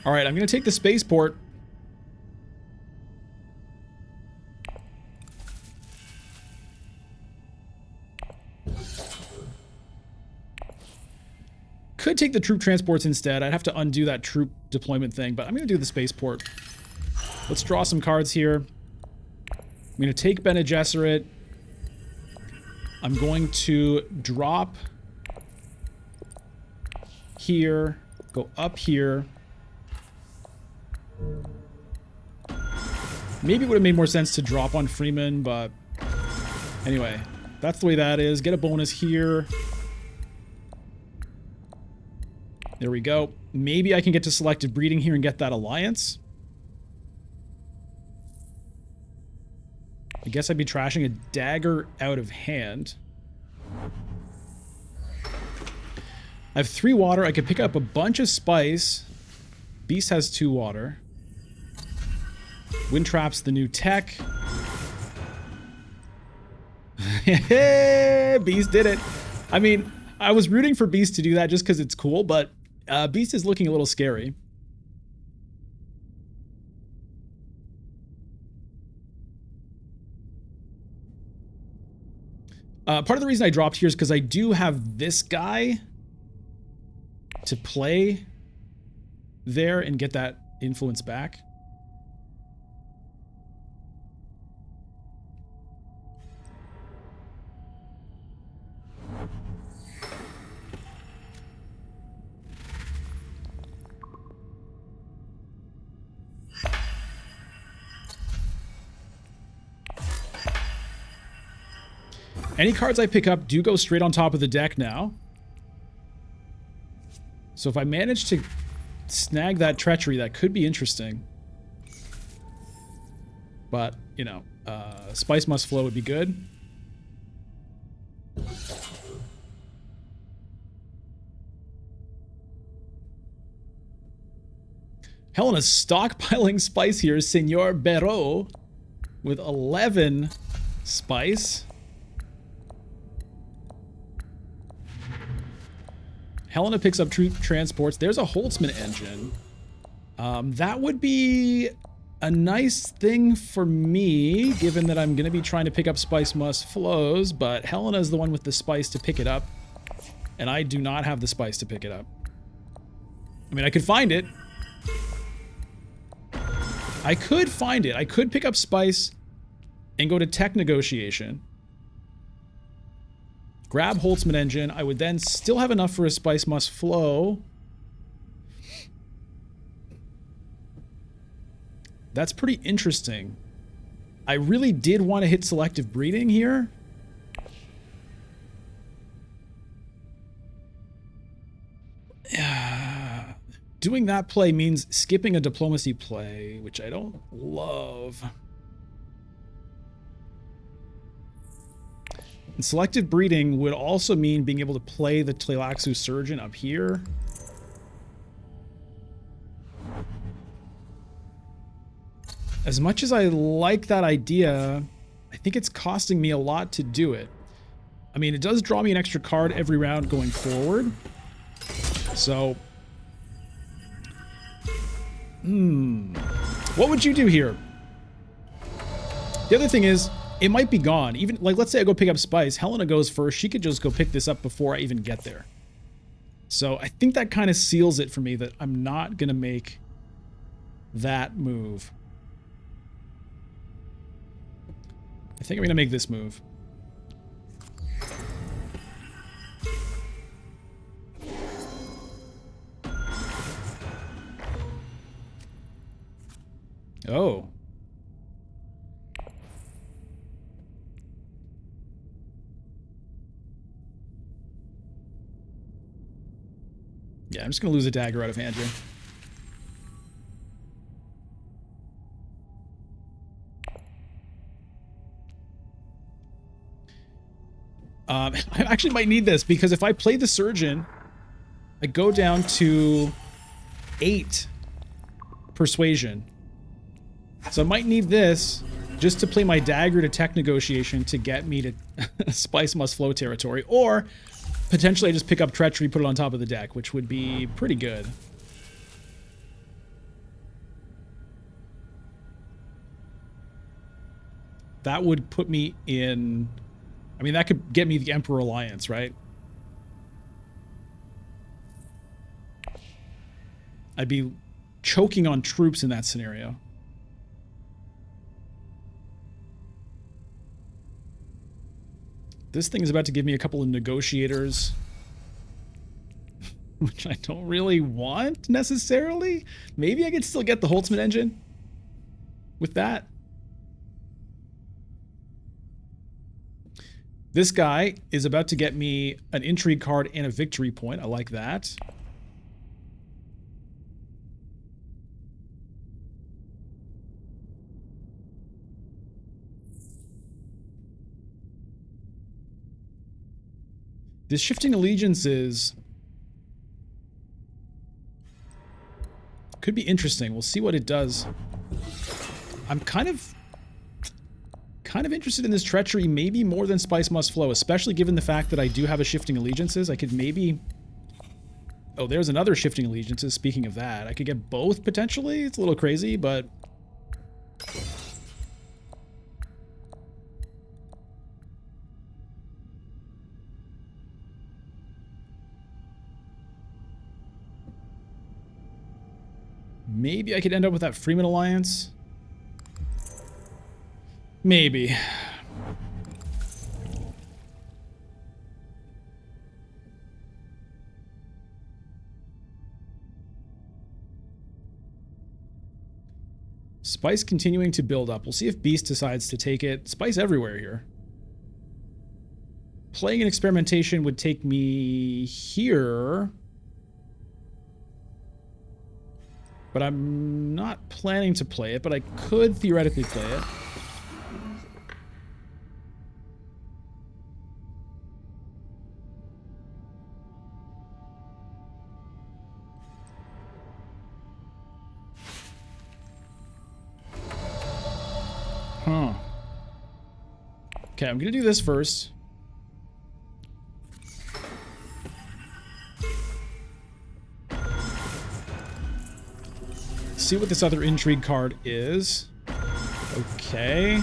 All right, I'm going to take the spaceport. Could take the troop transports instead. I'd have to undo that troop deployment thing, but I'm going to do the spaceport. Let's draw some cards here. I'm going to take Bene Gesserit. I'm going to drop here, go up here. Maybe it would have made more sense to drop on Freeman, but anyway, that's the way that is. Get a bonus here. There we go. Maybe I can get to selected breeding here and get that alliance. I guess I'd be trashing a dagger out of hand. I have 3 water. I could pick up a bunch of spice. Beast has 2 water. Wind Trap's the new tech. Beast did it. I mean, I was rooting for Beast to do that just because it's cool, but Beast is looking a little scary. Part of the reason I dropped here is because I do have this guy to play there and get that influence back. Any cards I pick up do go straight on top of the deck now. So if I manage to snag that treachery, that could be interesting. But, you know, Spice Must Flow would be good. Helena's stockpiling spice here. Senor Barreau with 11 spice. Helena picks up troop transports. There's a Holtzman engine. That would be a nice thing for me, given that I'm going to be trying to pick up Spice Must Flows, but Helena is the one with the spice to pick it up, and I do not have the spice to pick it up. I mean, I could find it. I could find it. I could pick up spice and go to tech negotiation. Grab Holtzman engine. I would then still have enough for a Spice Must Flow. That's pretty interesting. I really did want to hit selective breeding here. Doing that play means skipping a diplomacy play, which I don't love. And selective breeding would also mean being able to play the Tleilaxu Surgeon up here. As much as I like that idea, I think it's costing me a lot to do it. I mean, it does draw me an extra card every round going forward. So, what would you do here? The other thing is, it might be gone. Even, like, let's say I go pick up Spice. Helena goes first. She could just go pick this up before I even get there. So I think that kind of seals it for me that I'm not going to make that move. I think I'm going to make this move. Oh. Yeah, I'm just going to lose a dagger out of hand here. I actually might need this, because if I play the Surgeon, I go down to 8 Persuasion. So I might need this just to play my dagger to tech negotiation to get me to Spice Must Flow territory, or potentially I just pick up Treachery, put it on top of the deck, which would be pretty good. That would put me in... I mean, that could get me the Emperor Alliance, right? I'd be choking on troops in that scenario. This thing is about to give me a couple of negotiators, which I don't really want necessarily. Maybe I could still get the Holtzman engine with that. This guy is about to get me an intrigue card and a victory point. I like that. This shifting allegiances could be interesting. We'll see what it does. I'm kind of interested in this Treachery, maybe more than Spice Must Flow, especially given the fact that I do have a shifting allegiances. I could maybe... Oh, there's another shifting allegiances. Speaking of that, I could get both potentially. It's a little crazy, but... Maybe I could end up with that Freeman Alliance. Maybe. Spice continuing to build up. We'll see if Beast decides to take it. Spice everywhere here. Playing an experimentation would take me here. But I'm not planning to play it, but I could theoretically play it. Huh. Okay, I'm gonna do this first. See what this other intrigue card is. Okay.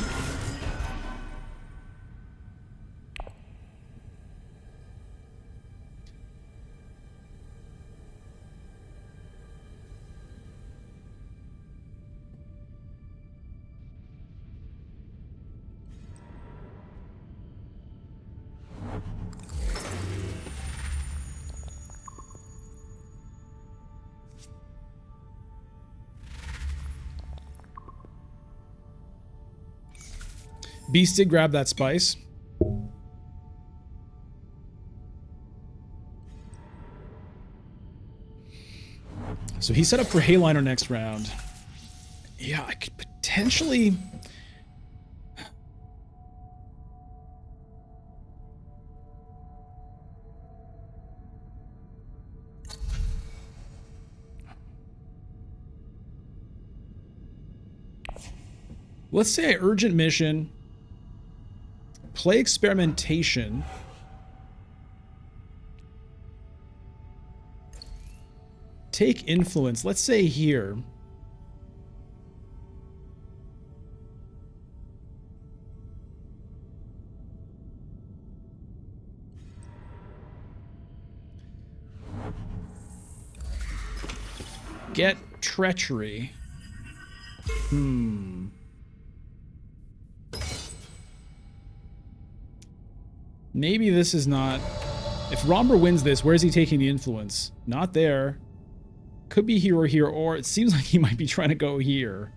Beast did grab that spice. So he's set up for Hayliner next round. Yeah, I could potentially... Let's say I urgent mission, play experimentation, take influence, let's say here. Get treachery. Maybe this is not... If Romber wins this, where is he taking the influence? Not there. Could be here or here, or it seems like he might be trying to go here.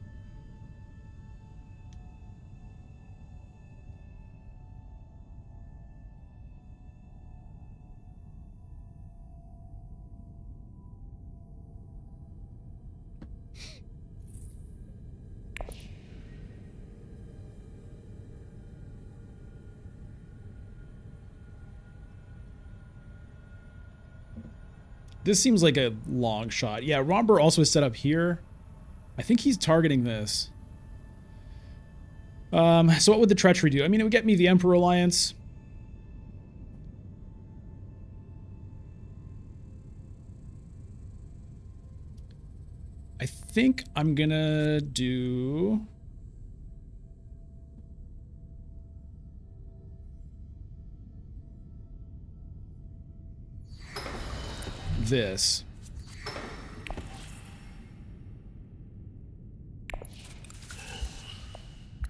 This seems like a long shot. Yeah, Romber also is set up here. I think he's targeting this. So what would the treachery do? I mean, it would get me the Emperor Alliance. I think I'm gonna do... this.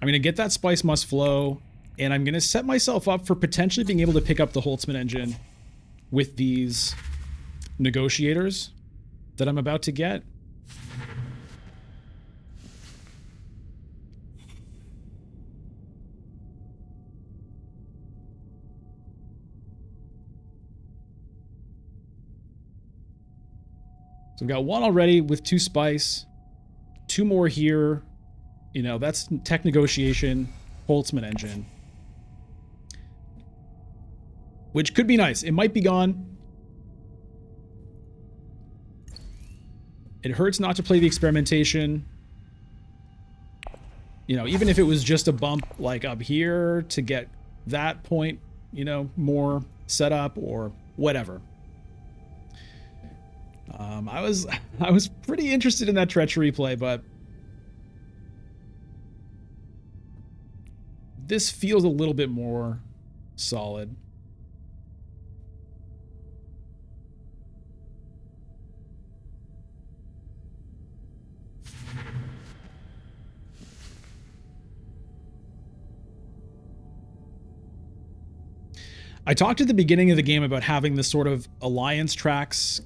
I'm going to get that Spice Must Flow, and I'm going to set myself up for potentially being able to pick up the Holtzman engine with these negotiators that I'm about to get. So we've got one already with 2 spice, 2 more here. You know, that's tech negotiation, Holtzman engine. Which could be nice. It might be gone. It hurts not to play the experimentation. You know, even if it was just a bump like up here to get that point, you know, more set up or whatever. I was pretty interested in that treachery play, but this feels a little bit more solid. I talked at the beginning of the game about having this sort of alliance tracks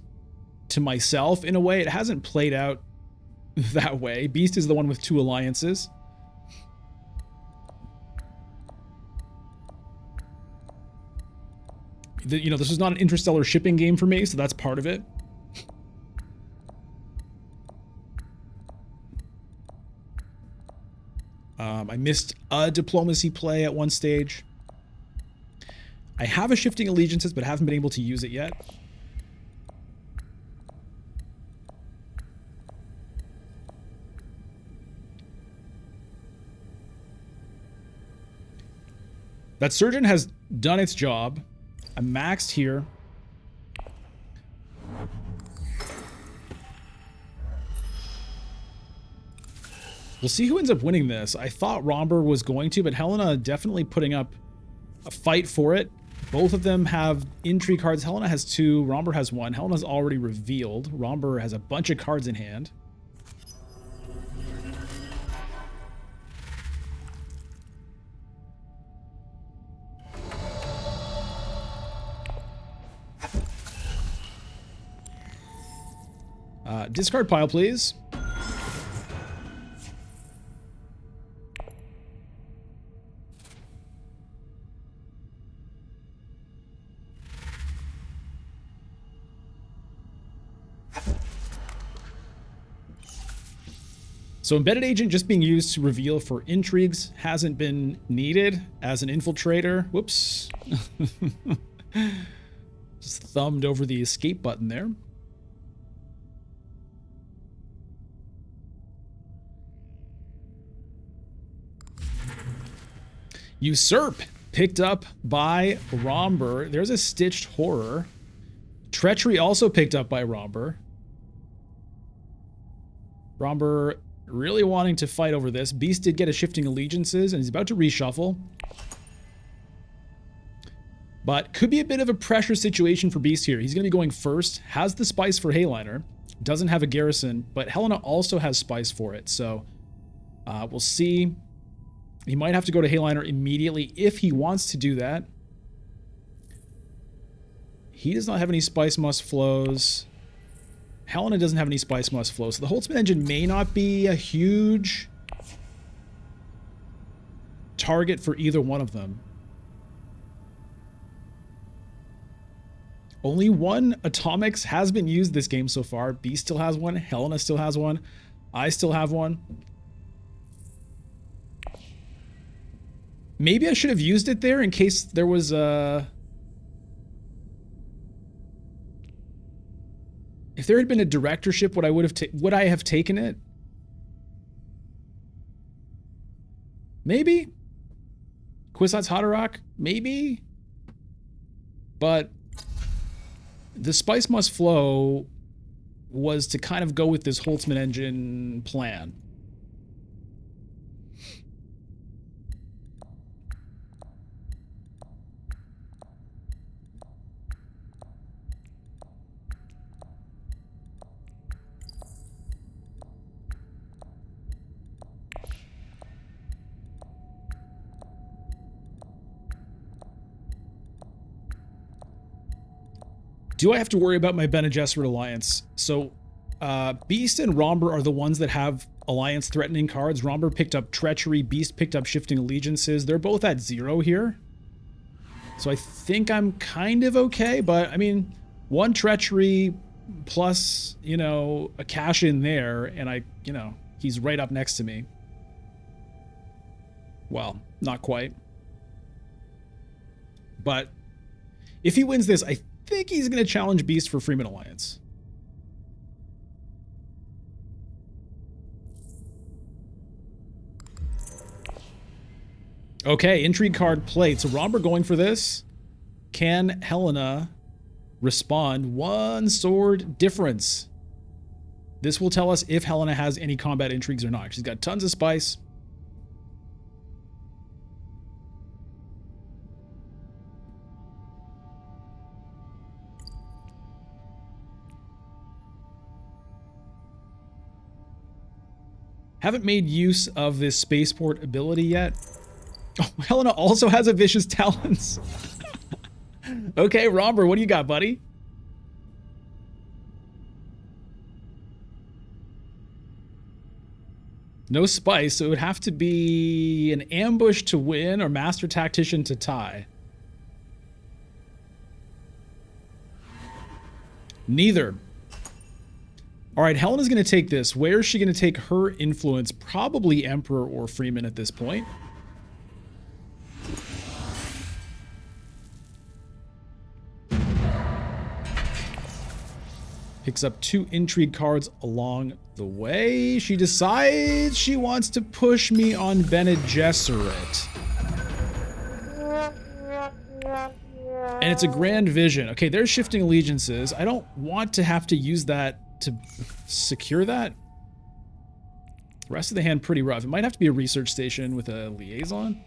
to myself in a way. It hasn't played out that way. Beast is the one with 2 alliances. You know, this was not an interstellar shipping game for me, so that's part of it. I missed a diplomacy play at one stage. I have a shifting allegiances, but haven't been able to use it yet. That surgeon has done its job. I'm maxed here. We'll see who ends up winning this. I thought Romber was going to, but Helena definitely putting up a fight for it. Both of them have intrigue cards. Helena has 2, Romber has 1. Helena's already revealed. Romber has a bunch of cards in hand. Discard pile, please. So Embedded Agent just being used to reveal for intrigues hasn't been needed as an infiltrator. Whoops. Just thumbed over the escape button there. Usurp, picked up by Romber. There's a Stitched Horror. Treachery also picked up by Romber. Romber really wanting to fight over this. Beast did get a Shifting Allegiances, and he's about to reshuffle. But could be a bit of a pressure situation for Beast here. He's going to be going first. Has the Spice for Hayliner. Doesn't have a Garrison, but Helena also has Spice for it. So we'll see. He might have to go to Hayliner immediately if he wants to do that. He does not have any Spice Must Flows. Helena doesn't have any Spice Must Flows. So the Holtzman engine may not be a huge target for either one of them. Only 1 Atomics has been used this game so far. Beast still has 1. Helena still has 1. I still have 1. Maybe I should have used it there in case there was a... If there had been a directorship, would I have taken it? Maybe. Kwisatz Haderach? Maybe. But the Spice Must Flow was to kind of go with this Holtzman engine plan. Do I have to worry about my Bene Gesserit alliance? So, Beast and Romber are the ones that have alliance-threatening cards. Romber picked up Treachery. Beast picked up Shifting Allegiances. They're both at 0 here. So I think I'm kind of okay, but, I mean, 1 Treachery plus, you know, a cash in there, and he's right up next to me. Well, not quite. But if he wins this, I think he's going to challenge Beast for Freeman Alliance. Okay, intrigue card played. So Romber going for this. Can Helena respond? 1 sword difference. This will tell us if Helena has any combat intrigues or not. She's got tons of spice. Haven't made use of this spaceport ability yet. Oh, Helena also has a Vicious Talons. Okay, Romber, what do you got, buddy? No spice, so it would have to be an ambush to win or Master Tactician to tie. Neither. All right, Helena's going to take this. Where is she going to take her influence? Probably Emperor or Freeman at this point. Picks up 2 intrigue cards along the way. She decides she wants to push me on Bene Gesserit. And it's a Grand Vision. Okay, there's Shifting Allegiances. I don't want to have to use that to secure that. Rest of the hand pretty rough. It might have to be a research station with a liaison.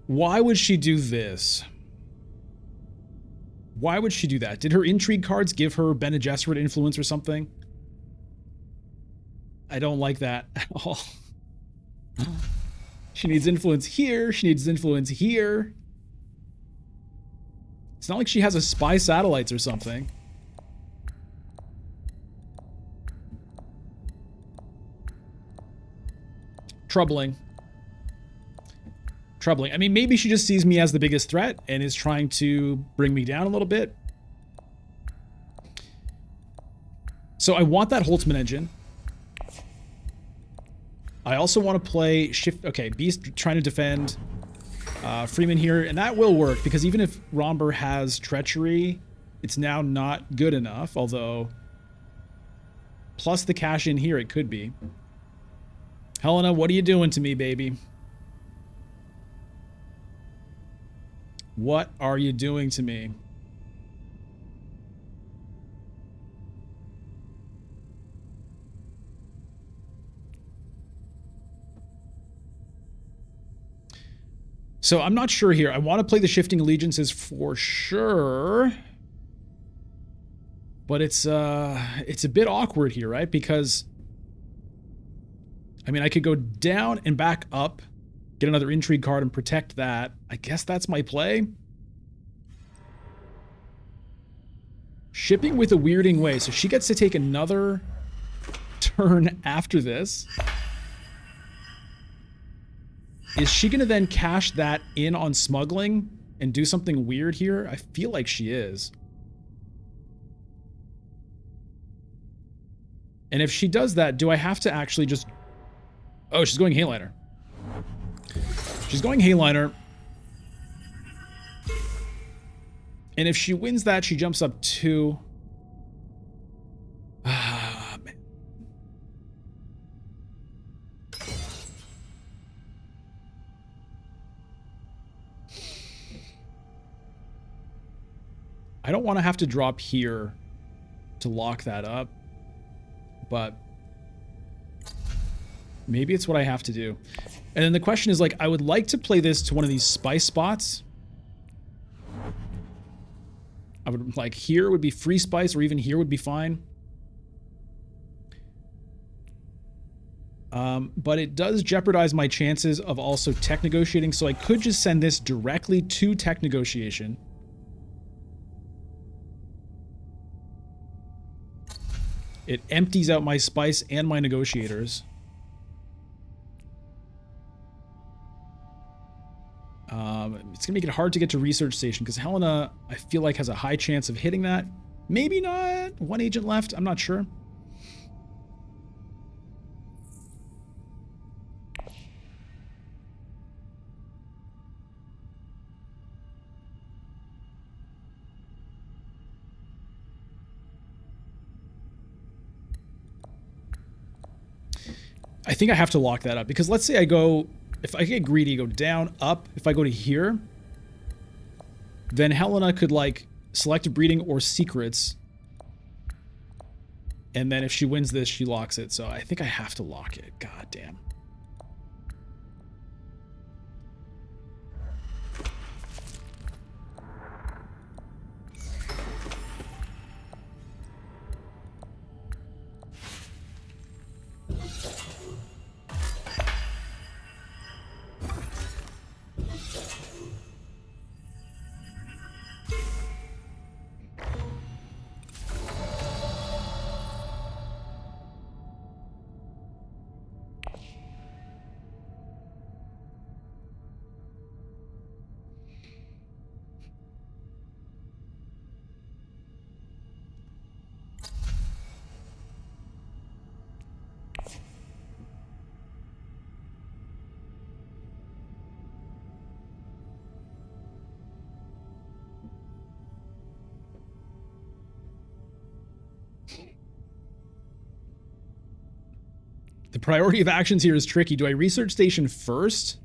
Why would she do this? Why would she do that? Did her intrigue cards give her Bene Gesserit influence or something? I don't like that at all. She needs influence here. She needs influence here. It's not like she has a spy satellites or something. Troubling. Troubling. I mean, maybe she just sees me as the biggest threat and is trying to bring me down a little bit. So I want that Holtzman engine. I also want to play shift. Okay, Beast trying to defend Freeman here, and that will work because even if Romber has treachery, it's now not good enough. Although, plus the cash in here, it could be. Helena, what are you doing to me, baby? What are you doing to me? So I'm not sure here. I want to play the Shifting Allegiances for sure. But it's a bit awkward here, right? Because I mean, I could go down and back up, get another intrigue card and protect that. I guess that's my play. Shipping with a weirding way. So she gets to take another turn after this. Is she going to then cash that in on smuggling and do something weird here? I feel like she is. And if she does that, do I have to actually just... Oh, she's going Hayliner. She's going Hayliner. And if she wins that, she jumps up 2. Ah, man. I don't want to have to drop here to lock that up, but maybe it's what I have to do. And then the question is, like, I would like to play this to one of these spice spots. I would, like, here would be free spice, or even here would be fine. But it does jeopardize my chances of also tech negotiating, so I could just send this directly to tech negotiation. It empties out my spice and my negotiators. It's going to make it hard to get to research station because Helena, I feel like, has a high chance of hitting that. Maybe not. 1 agent left. I'm not sure. I think I have to lock that up because let's say I go... If I get greedy, go down, up. If I go to here, then Helena could, like, select a breeding or secrets. And then if she wins this, she locks it. So I think I have to lock it. God damn. The priority of actions here is tricky. Do I research station first?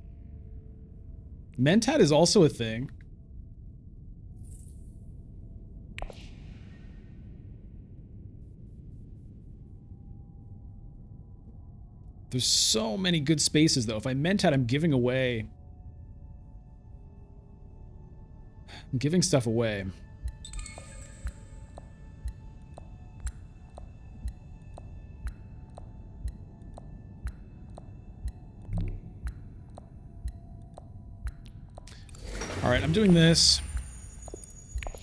Mentat is also a thing. There's so many good spaces, though. If I Mentat, I'm giving away... I'm giving stuff away. All right, I'm doing this.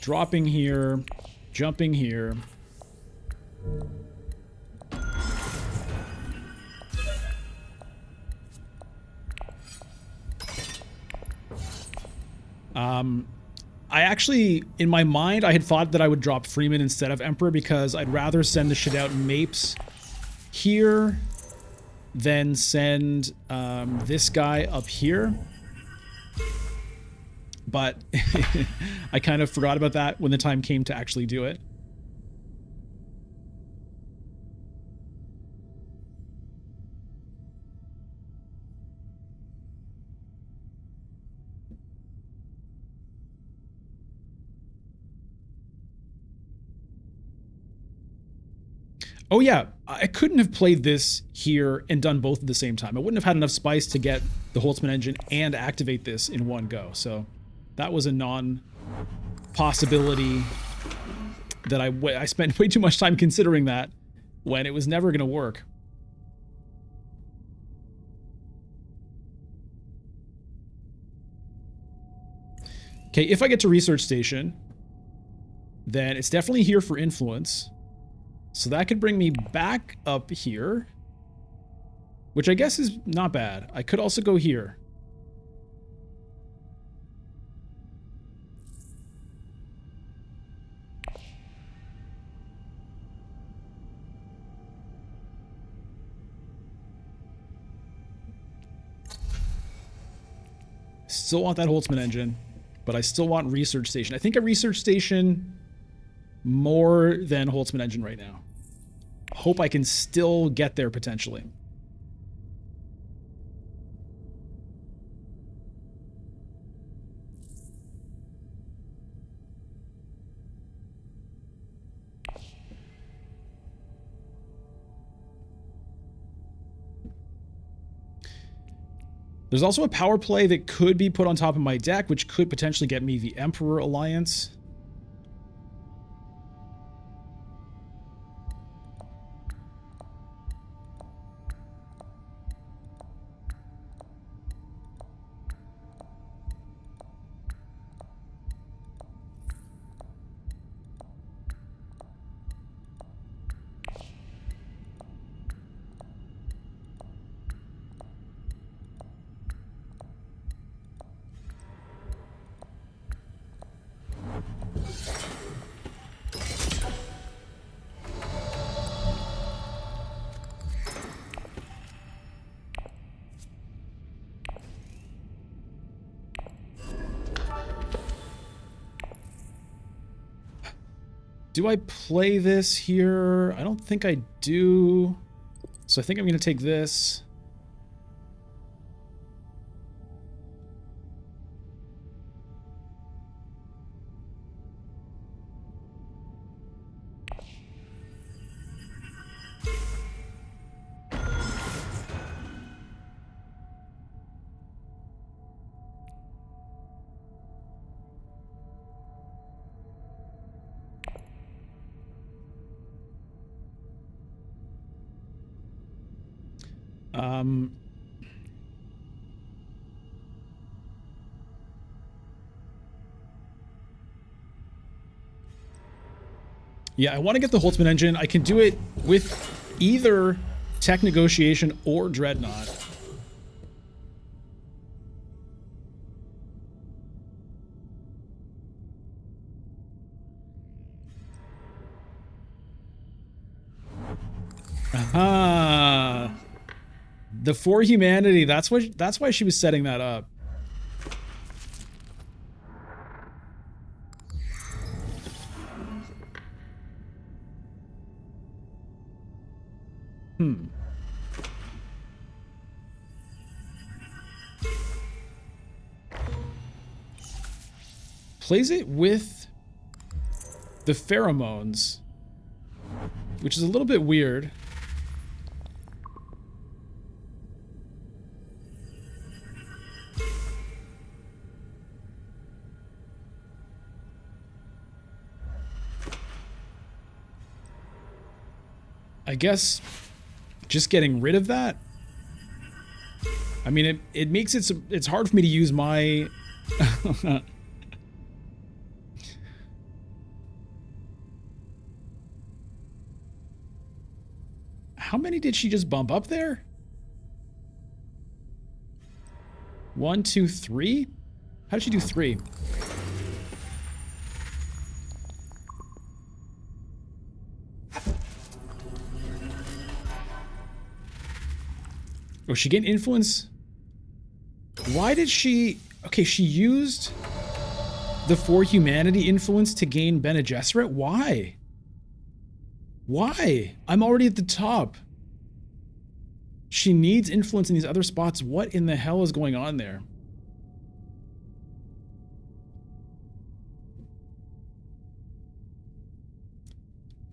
Dropping here. Jumping here. I actually, in my mind, I had thought that I would drop Freeman instead of Emperor because I'd rather send the shit out in Mapes here than send this guy up here. But I kind of forgot about that when the time came to actually do it. Oh yeah, I couldn't have played this here and done both at the same time. I wouldn't have had enough spice to get the Holtzman engine and activate this in one go. So that was a non-possibility that I spent way too much time considering that when it was never going to work. Okay, if I get to Research Station, then it's definitely here for influence. So that could bring me back up here, which I guess is not bad. I could also go here. Still want that Holtzman engine, but I still want Research Station. I think a Research Station more than Holtzman engine right now. Hope I can still get there potentially. There's also a power play that could be put on top of my deck, which could potentially get me the Emperor Alliance. Do I play this here? I don't think I do. So I think I'm going to take this. Yeah, I want to get the Holtzman engine. I can do it with either Tech Negotiation or Dreadnought. Aha! The For Humanity. That's why she was setting that up. plays it with the pheromones, which is a little bit weird. I guess just getting rid of that. I mean, it makes it so it's hard for me to use my How many did she just bump up there? 1, 2, 3? How did she do 3? Oh, she gained influence? Why did she... Okay, she used the For Humanity influence to gain Bene Gesserit? Why? Why? I'm already at the top. She needs influence in these other spots. What in the hell is going on there?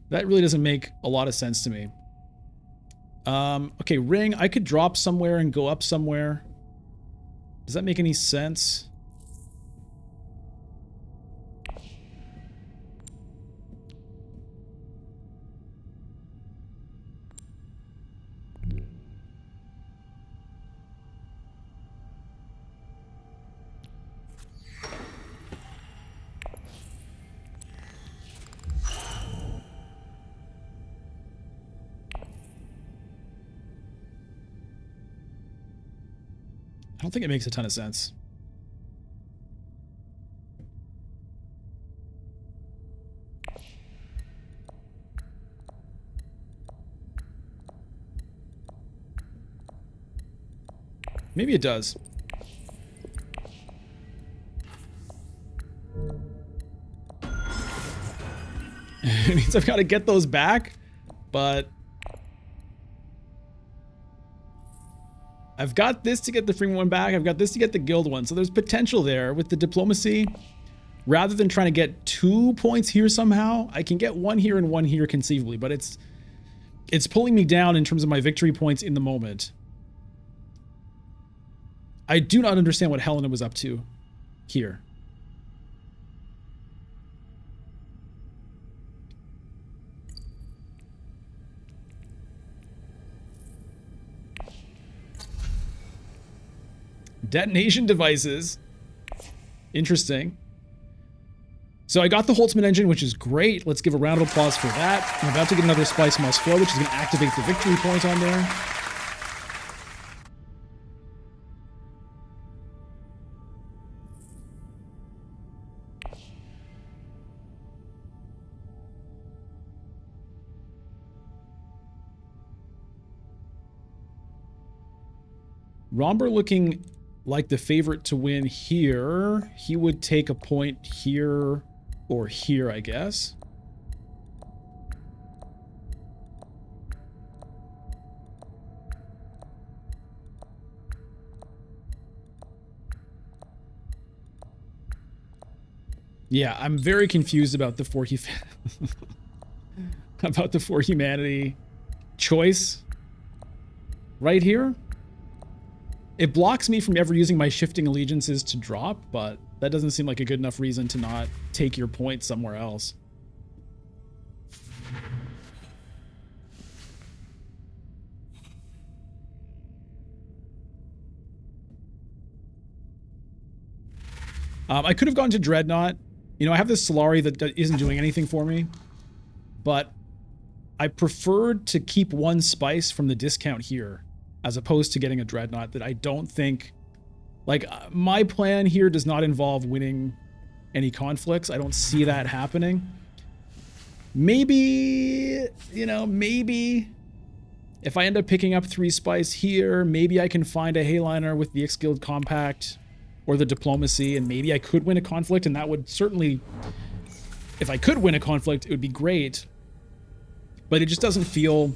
That really doesn't make a lot of sense to me. Okay, ring. I could drop somewhere and go up somewhere. Does that make any sense? I don't think it makes a ton of sense. Maybe it does. It means I've got to get those back, but I've got this to get the free one back. I've got this to get the guild one. So there's potential there with the diplomacy. Rather than trying to get 2 points here somehow, I can get 1 here and 1 here conceivably, but it's pulling me down in terms of my victory points in the moment. I do not understand what Helena was up to here. Detonation devices. Interesting. So I got the Holtzman engine, which is great. Let's give a round of applause for that. I'm about to get another Spice Must Flow, which is going to activate the victory point on there. Romber looking like the favorite to win here. He would take a point here or here, I guess. Yeah, I'm very confused about the about the For Humanity choice right here. It blocks me from ever using my shifting allegiances to drop, but that doesn't seem like a good enough reason to not take your point somewhere else. I could have gone to Dreadnought. You know, I have this Solari that isn't doing anything for me, but I preferred to keep 1 spice from the discount here, as opposed to getting a Dreadnought that I don't think... Like, my plan here does not involve winning any conflicts. I don't see that happening. Maybe, you know, maybe if I end up picking up 3 spice here, maybe I can find a Hayliner with the X-Guild Compact or the Diplomacy, and maybe I could win a conflict, and that would certainly... If I could win a conflict, it would be great. But it just doesn't feel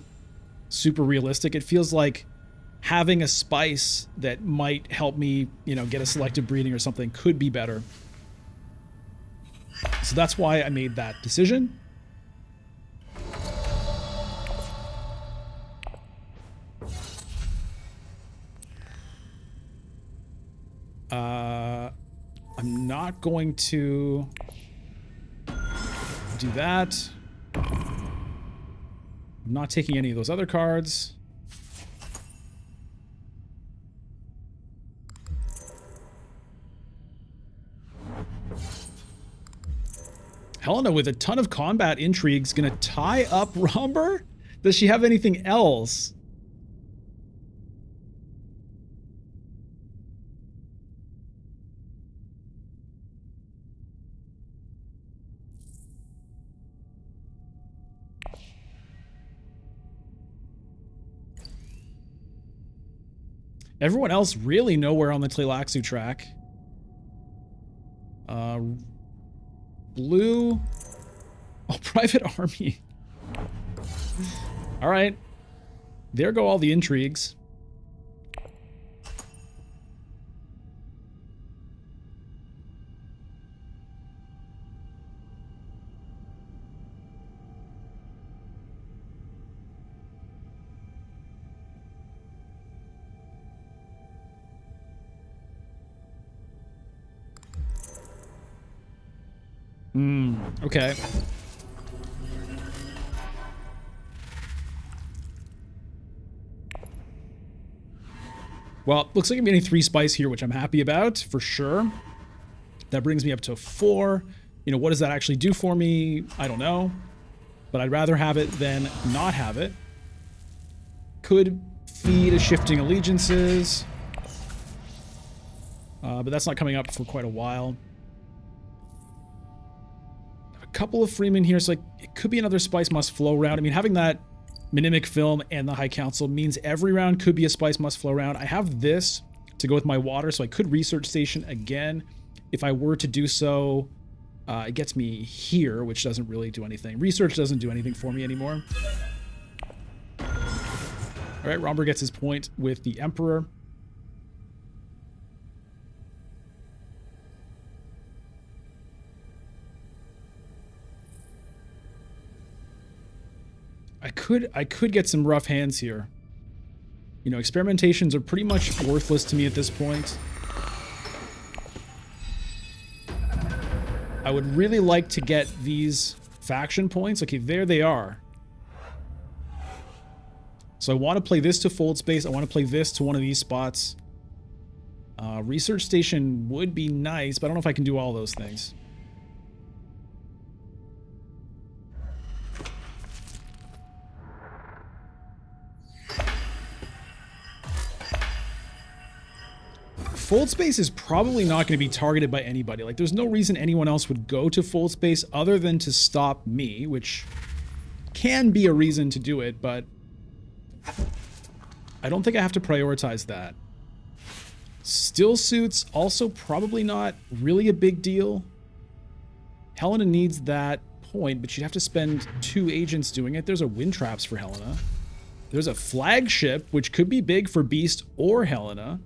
super realistic. It feels like having a spice that might help me, you know, get a selective breeding or something could be better. So that's why I made that decision. I'm not going to do that. I'm not taking any of those other cards. Helena with a ton of combat intrigues gonna tie up Romber? Does she have anything else? Everyone else really nowhere on the Tleilaxu track. Blue. Oh, private army. All right. There go all the intrigues. Okay. Well, looks like I'm getting 3 spice here, which I'm happy about, for sure. That brings me up to 4. You know, what does that actually do for me? I don't know. But I'd rather have it than not have it. Could feed a shifting allegiances. But that's not coming up for quite a while. Couple of Freemen here, so like it could be another Spice Must Flow round. I mean, having that Mnemic Film and the High Council means every round could be a Spice Must Flow round. I have this to go with my water, so I could Research Station again. If I were to do so, it gets me here, which doesn't really do anything. Research doesn't do anything for me anymore. All right, Romber gets his point with the Emperor. I could get some rough hands here. You know, experimentations are pretty much worthless to me at this point. I would really like to get these faction points. Okay, there they are. So I want to play this to Fold Space. I want to play this to one of these spots. Research Station would be nice, but I don't know if I can do all those things. Fold Space is probably not going to be targeted by anybody. Like, there's no reason anyone else would go to Fold Space other than to stop me, which can be a reason to do it, but I don't think I have to prioritize that. Still Suits, also probably not really a big deal. Helena needs that point, but she'd have to spend 2 agents doing it. There's a Wind Traps for Helena. There's a Flagship, which could be big for Beast or Helena.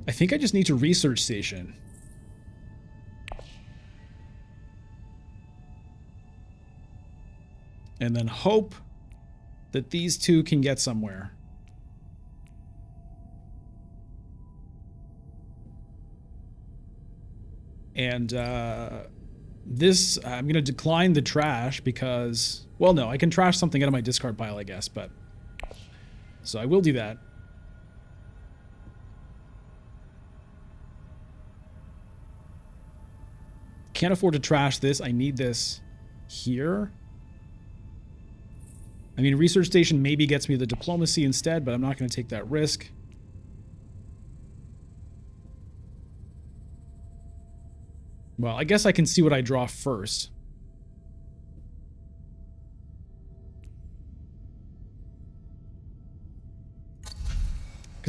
I think I just need to Research Station. And then hope that these 2 can get somewhere. And this, I'm going to decline the trash because, well, no, I can trash something out of my discard pile, I guess, but so I will do that. Can't afford to trash this. I need this here. I mean, Research Station maybe gets me the Diplomacy instead, but I'm not going to take that risk. Well, I guess I can see what I draw first.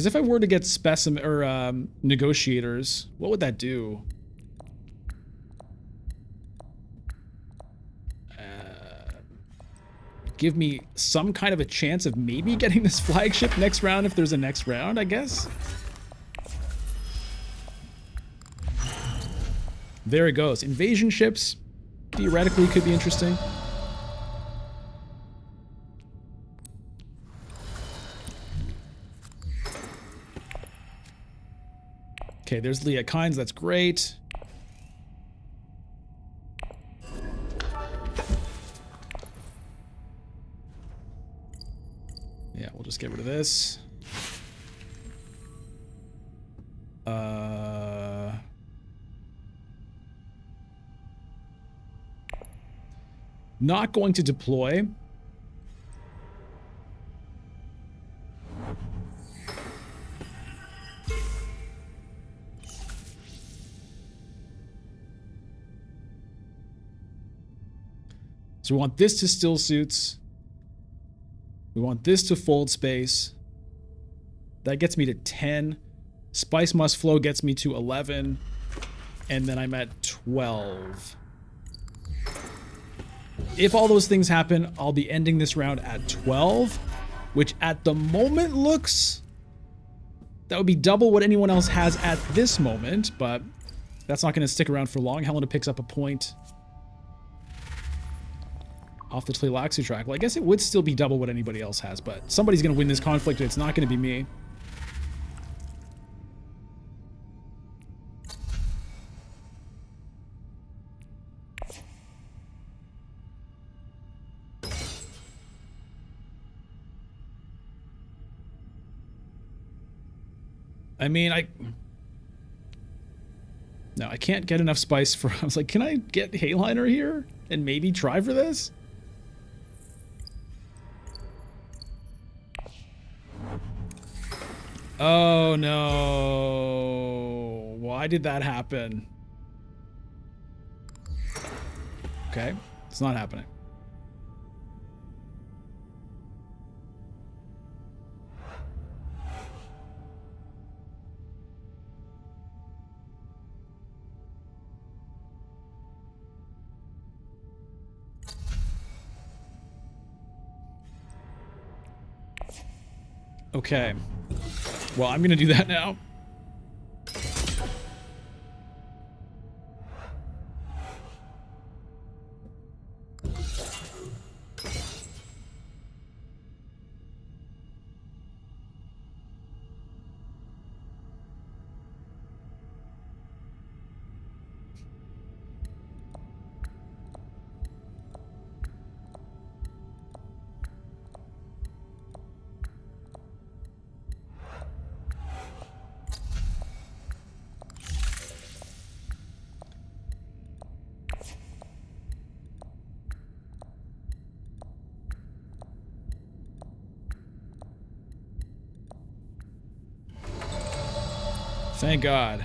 Because if I were to get specimen or negotiators, what would that do? Give me some kind of a chance of maybe getting this flagship next round if there's a next round, I guess. There it goes. Invasion ships theoretically could be interesting. Okay, there's Leah Kynes. That's great. Yeah, we'll just get rid of this. Not going to deploy. So we want this to still suits. We want this to fold space. That gets me to 10. Spice Must Flow gets me to 11. And then I'm at 12. If all those things happen, I'll be ending this round at 12, which at the moment looks... That would be double what anyone else has at this moment, but that's not going to stick around for long. Helena picks up a point off the Tleilaxu track. Well, I guess it would still be double what anybody else has, but somebody's going to win this conflict, and it's not going to be me. I mean, no, I can't get enough spice for... I was like, can I get Hayliner here and maybe try for this? Oh, no. Why did that happen? Okay, it's not happening. Okay. Well, I'm gonna do that now. Thank God.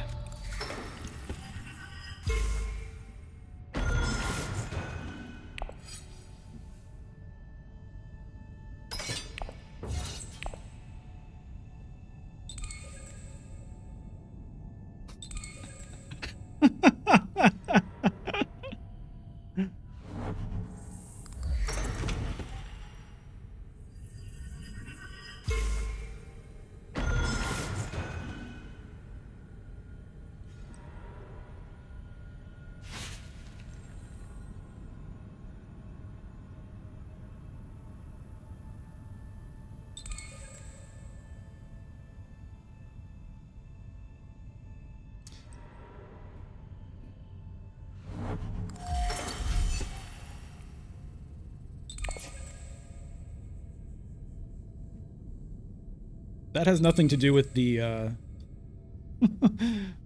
That has nothing to do with the, yeah,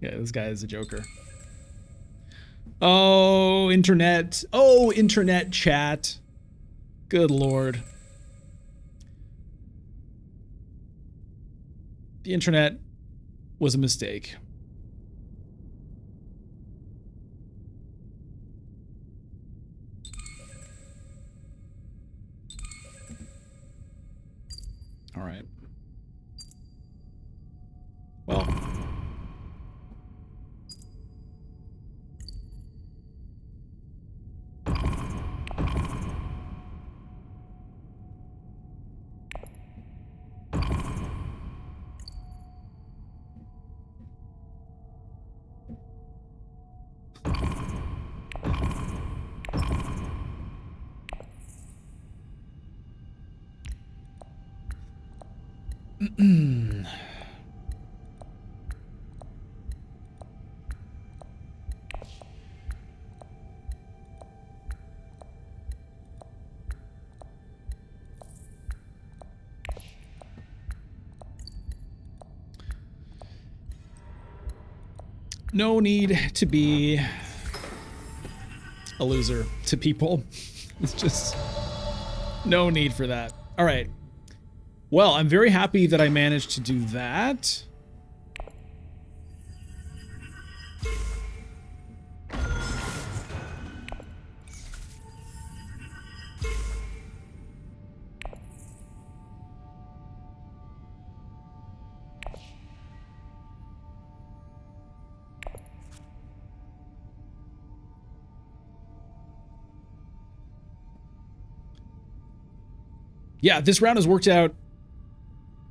this guy is a joker. Oh, internet. Oh, internet chat. Good Lord. The internet was a mistake. All right. No need to be a loser to people. It's just no need for that. All right. Well, I'm very happy that I managed to do that. Yeah, this round has worked out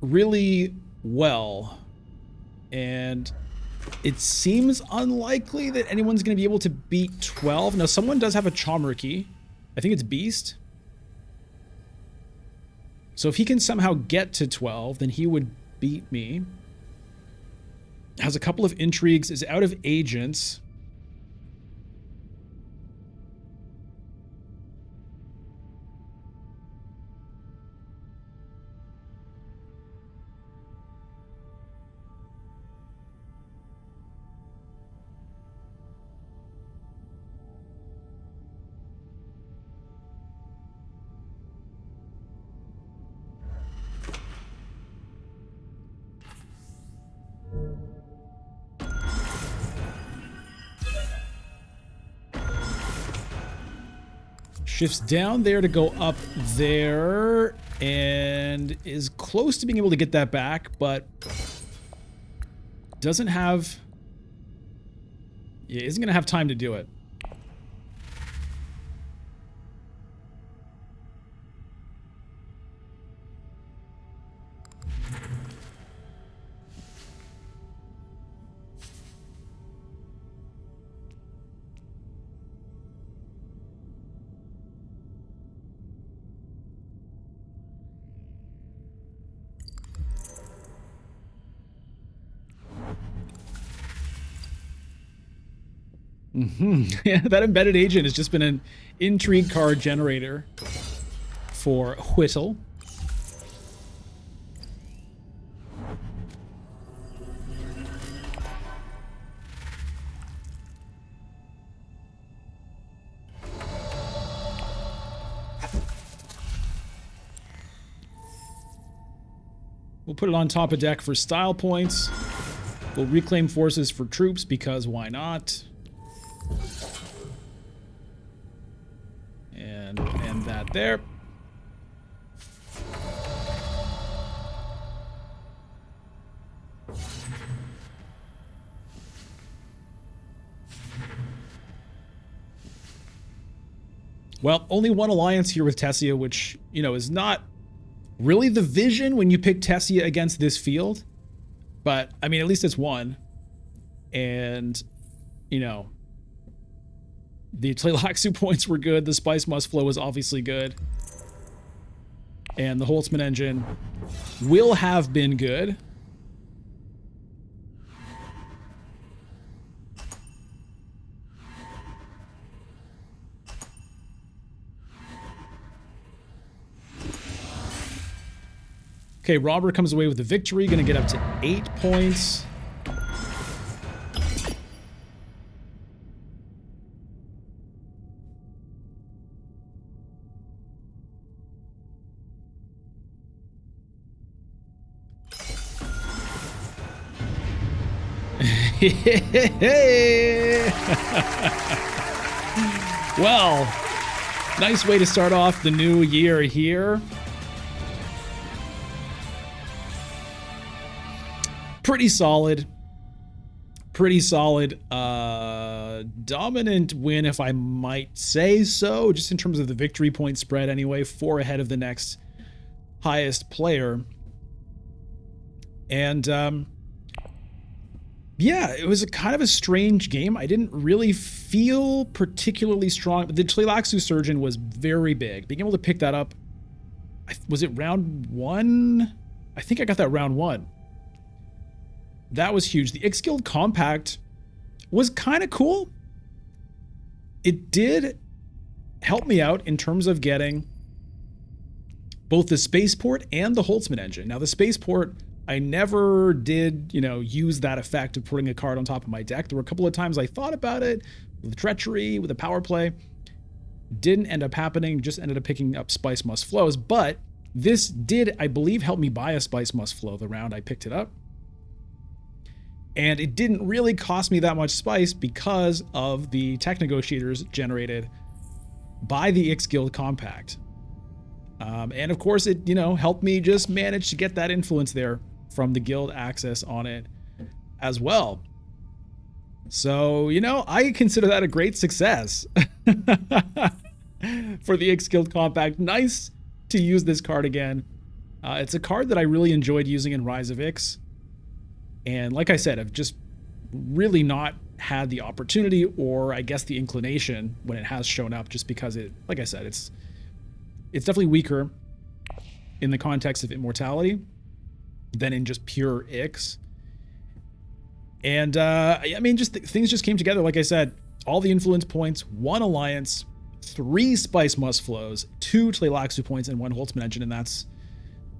really well, and it seems unlikely that anyone's going to be able to beat 12. Now, someone does have a Chommer key. I think it's Beast. So if he can somehow get to 12, then he would beat me. Has a couple of intrigues, is out of agents. Shifts down there to go up there and is close to being able to get that back, but doesn't have... Yeah, isn't going to have time to do it. Yeah, that embedded agent has just been an intrigue card generator for Whittle. We'll put it on top of deck for style points. We'll reclaim forces for troops because why not? And that there. Well, only one alliance here with Tessia, which, you know, is not really the vision when you pick Tessia against this field. But, I mean, at least it's one. And, you know, the Tleilaxu points were good. The Spice Must Flow was obviously good. And the Holtzman engine will have been good. Okay, Robber comes away with the victory. Going to get up to 8 points. Well, nice way to start off the new year here. Pretty solid. Pretty solid. Dominant win, if I might say so, just in terms of the victory point spread anyway, 4 ahead of the next highest player. And, yeah, it was a kind of a strange game. I didn't really feel particularly strong. The Tleilaxu Surgeon was very big. Being able to pick that up, was it round 1? I think I got that round 1. That was huge. The Ix Guild Compact was kind of cool. It did help me out in terms of getting both the spaceport and the Holtzman engine. Now, the spaceport, I never did, use that effect of putting a card on top of my deck. There were a couple of times I thought about it with treachery, with a power play. Didn't end up happening, just ended up picking up Spice Must Flows. But this did, I believe, help me buy a Spice Must Flow the round I picked it up. And it didn't really cost me that much spice because of the tech negotiators generated by the Ix Guild Compact. And of course, it, helped me just manage to get that influence there from the guild access on it as well. So, I consider that a great success for the Ix Guild Compact. Nice to use this card again. It's a card that I really enjoyed using in Rise of Ix. And like I said, I've just really not had the opportunity, or I guess the inclination, when it has shown up, just because like I said, it's definitely weaker in the context of Immortality than in just pure Ix. And things just came together. Like I said, all the influence points, 1 alliance, 3 Spice Must Flows, 2 Tleilaxu points, and 1 Holtzman engine, and that's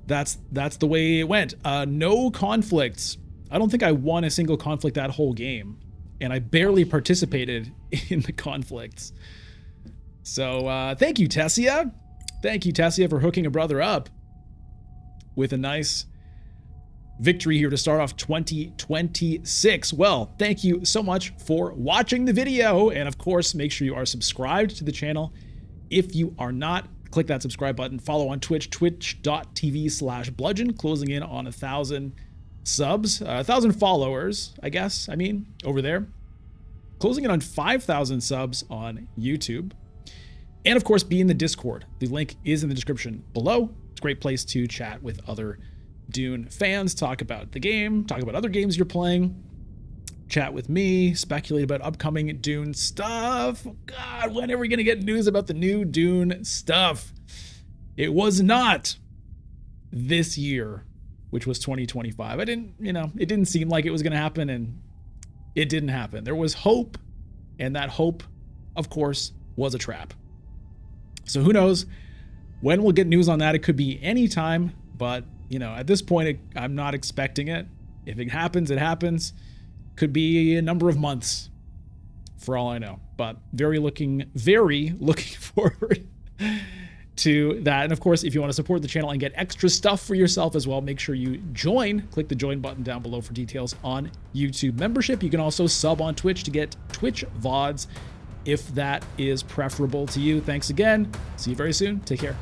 the way it went. No conflicts. I don't think I won a single conflict that whole game, and I barely participated in the conflicts. So thank you, Tessia. Thank you, Tessia, for hooking a brother up with a nice victory here to start off 2026. Well, thank you so much for watching the video. And of course, make sure you are subscribed to the channel. If you are not, click that subscribe button. Follow on Twitch, twitch.tv/bludgeon, closing in on 1,000 subs, 1,000 followers, over there. Closing in on 5,000 subs on YouTube. And of course, be in the Discord. The link is in the description below. It's a great place to chat with other Dune fans, talk about the game, talk about other games you're playing, chat with me, speculate about upcoming Dune stuff. God, when are we going to get news about the new Dune stuff? It was not this year, which was 2025. It didn't seem like it was going to happen, and it didn't happen. There was hope, and that hope, of course, was a trap. So who knows when we'll get news on that? It could be any time, but at this point, I'm not expecting it. If it happens, it happens. Could be a number of months for all I know, but very looking forward to that. And of course, if you want to support the channel and get extra stuff for yourself as well, make sure you join. Click the join button down below for details on YouTube membership. You can also sub on Twitch to get Twitch VODs if that is preferable to you. Thanks again. See you very soon. Take care.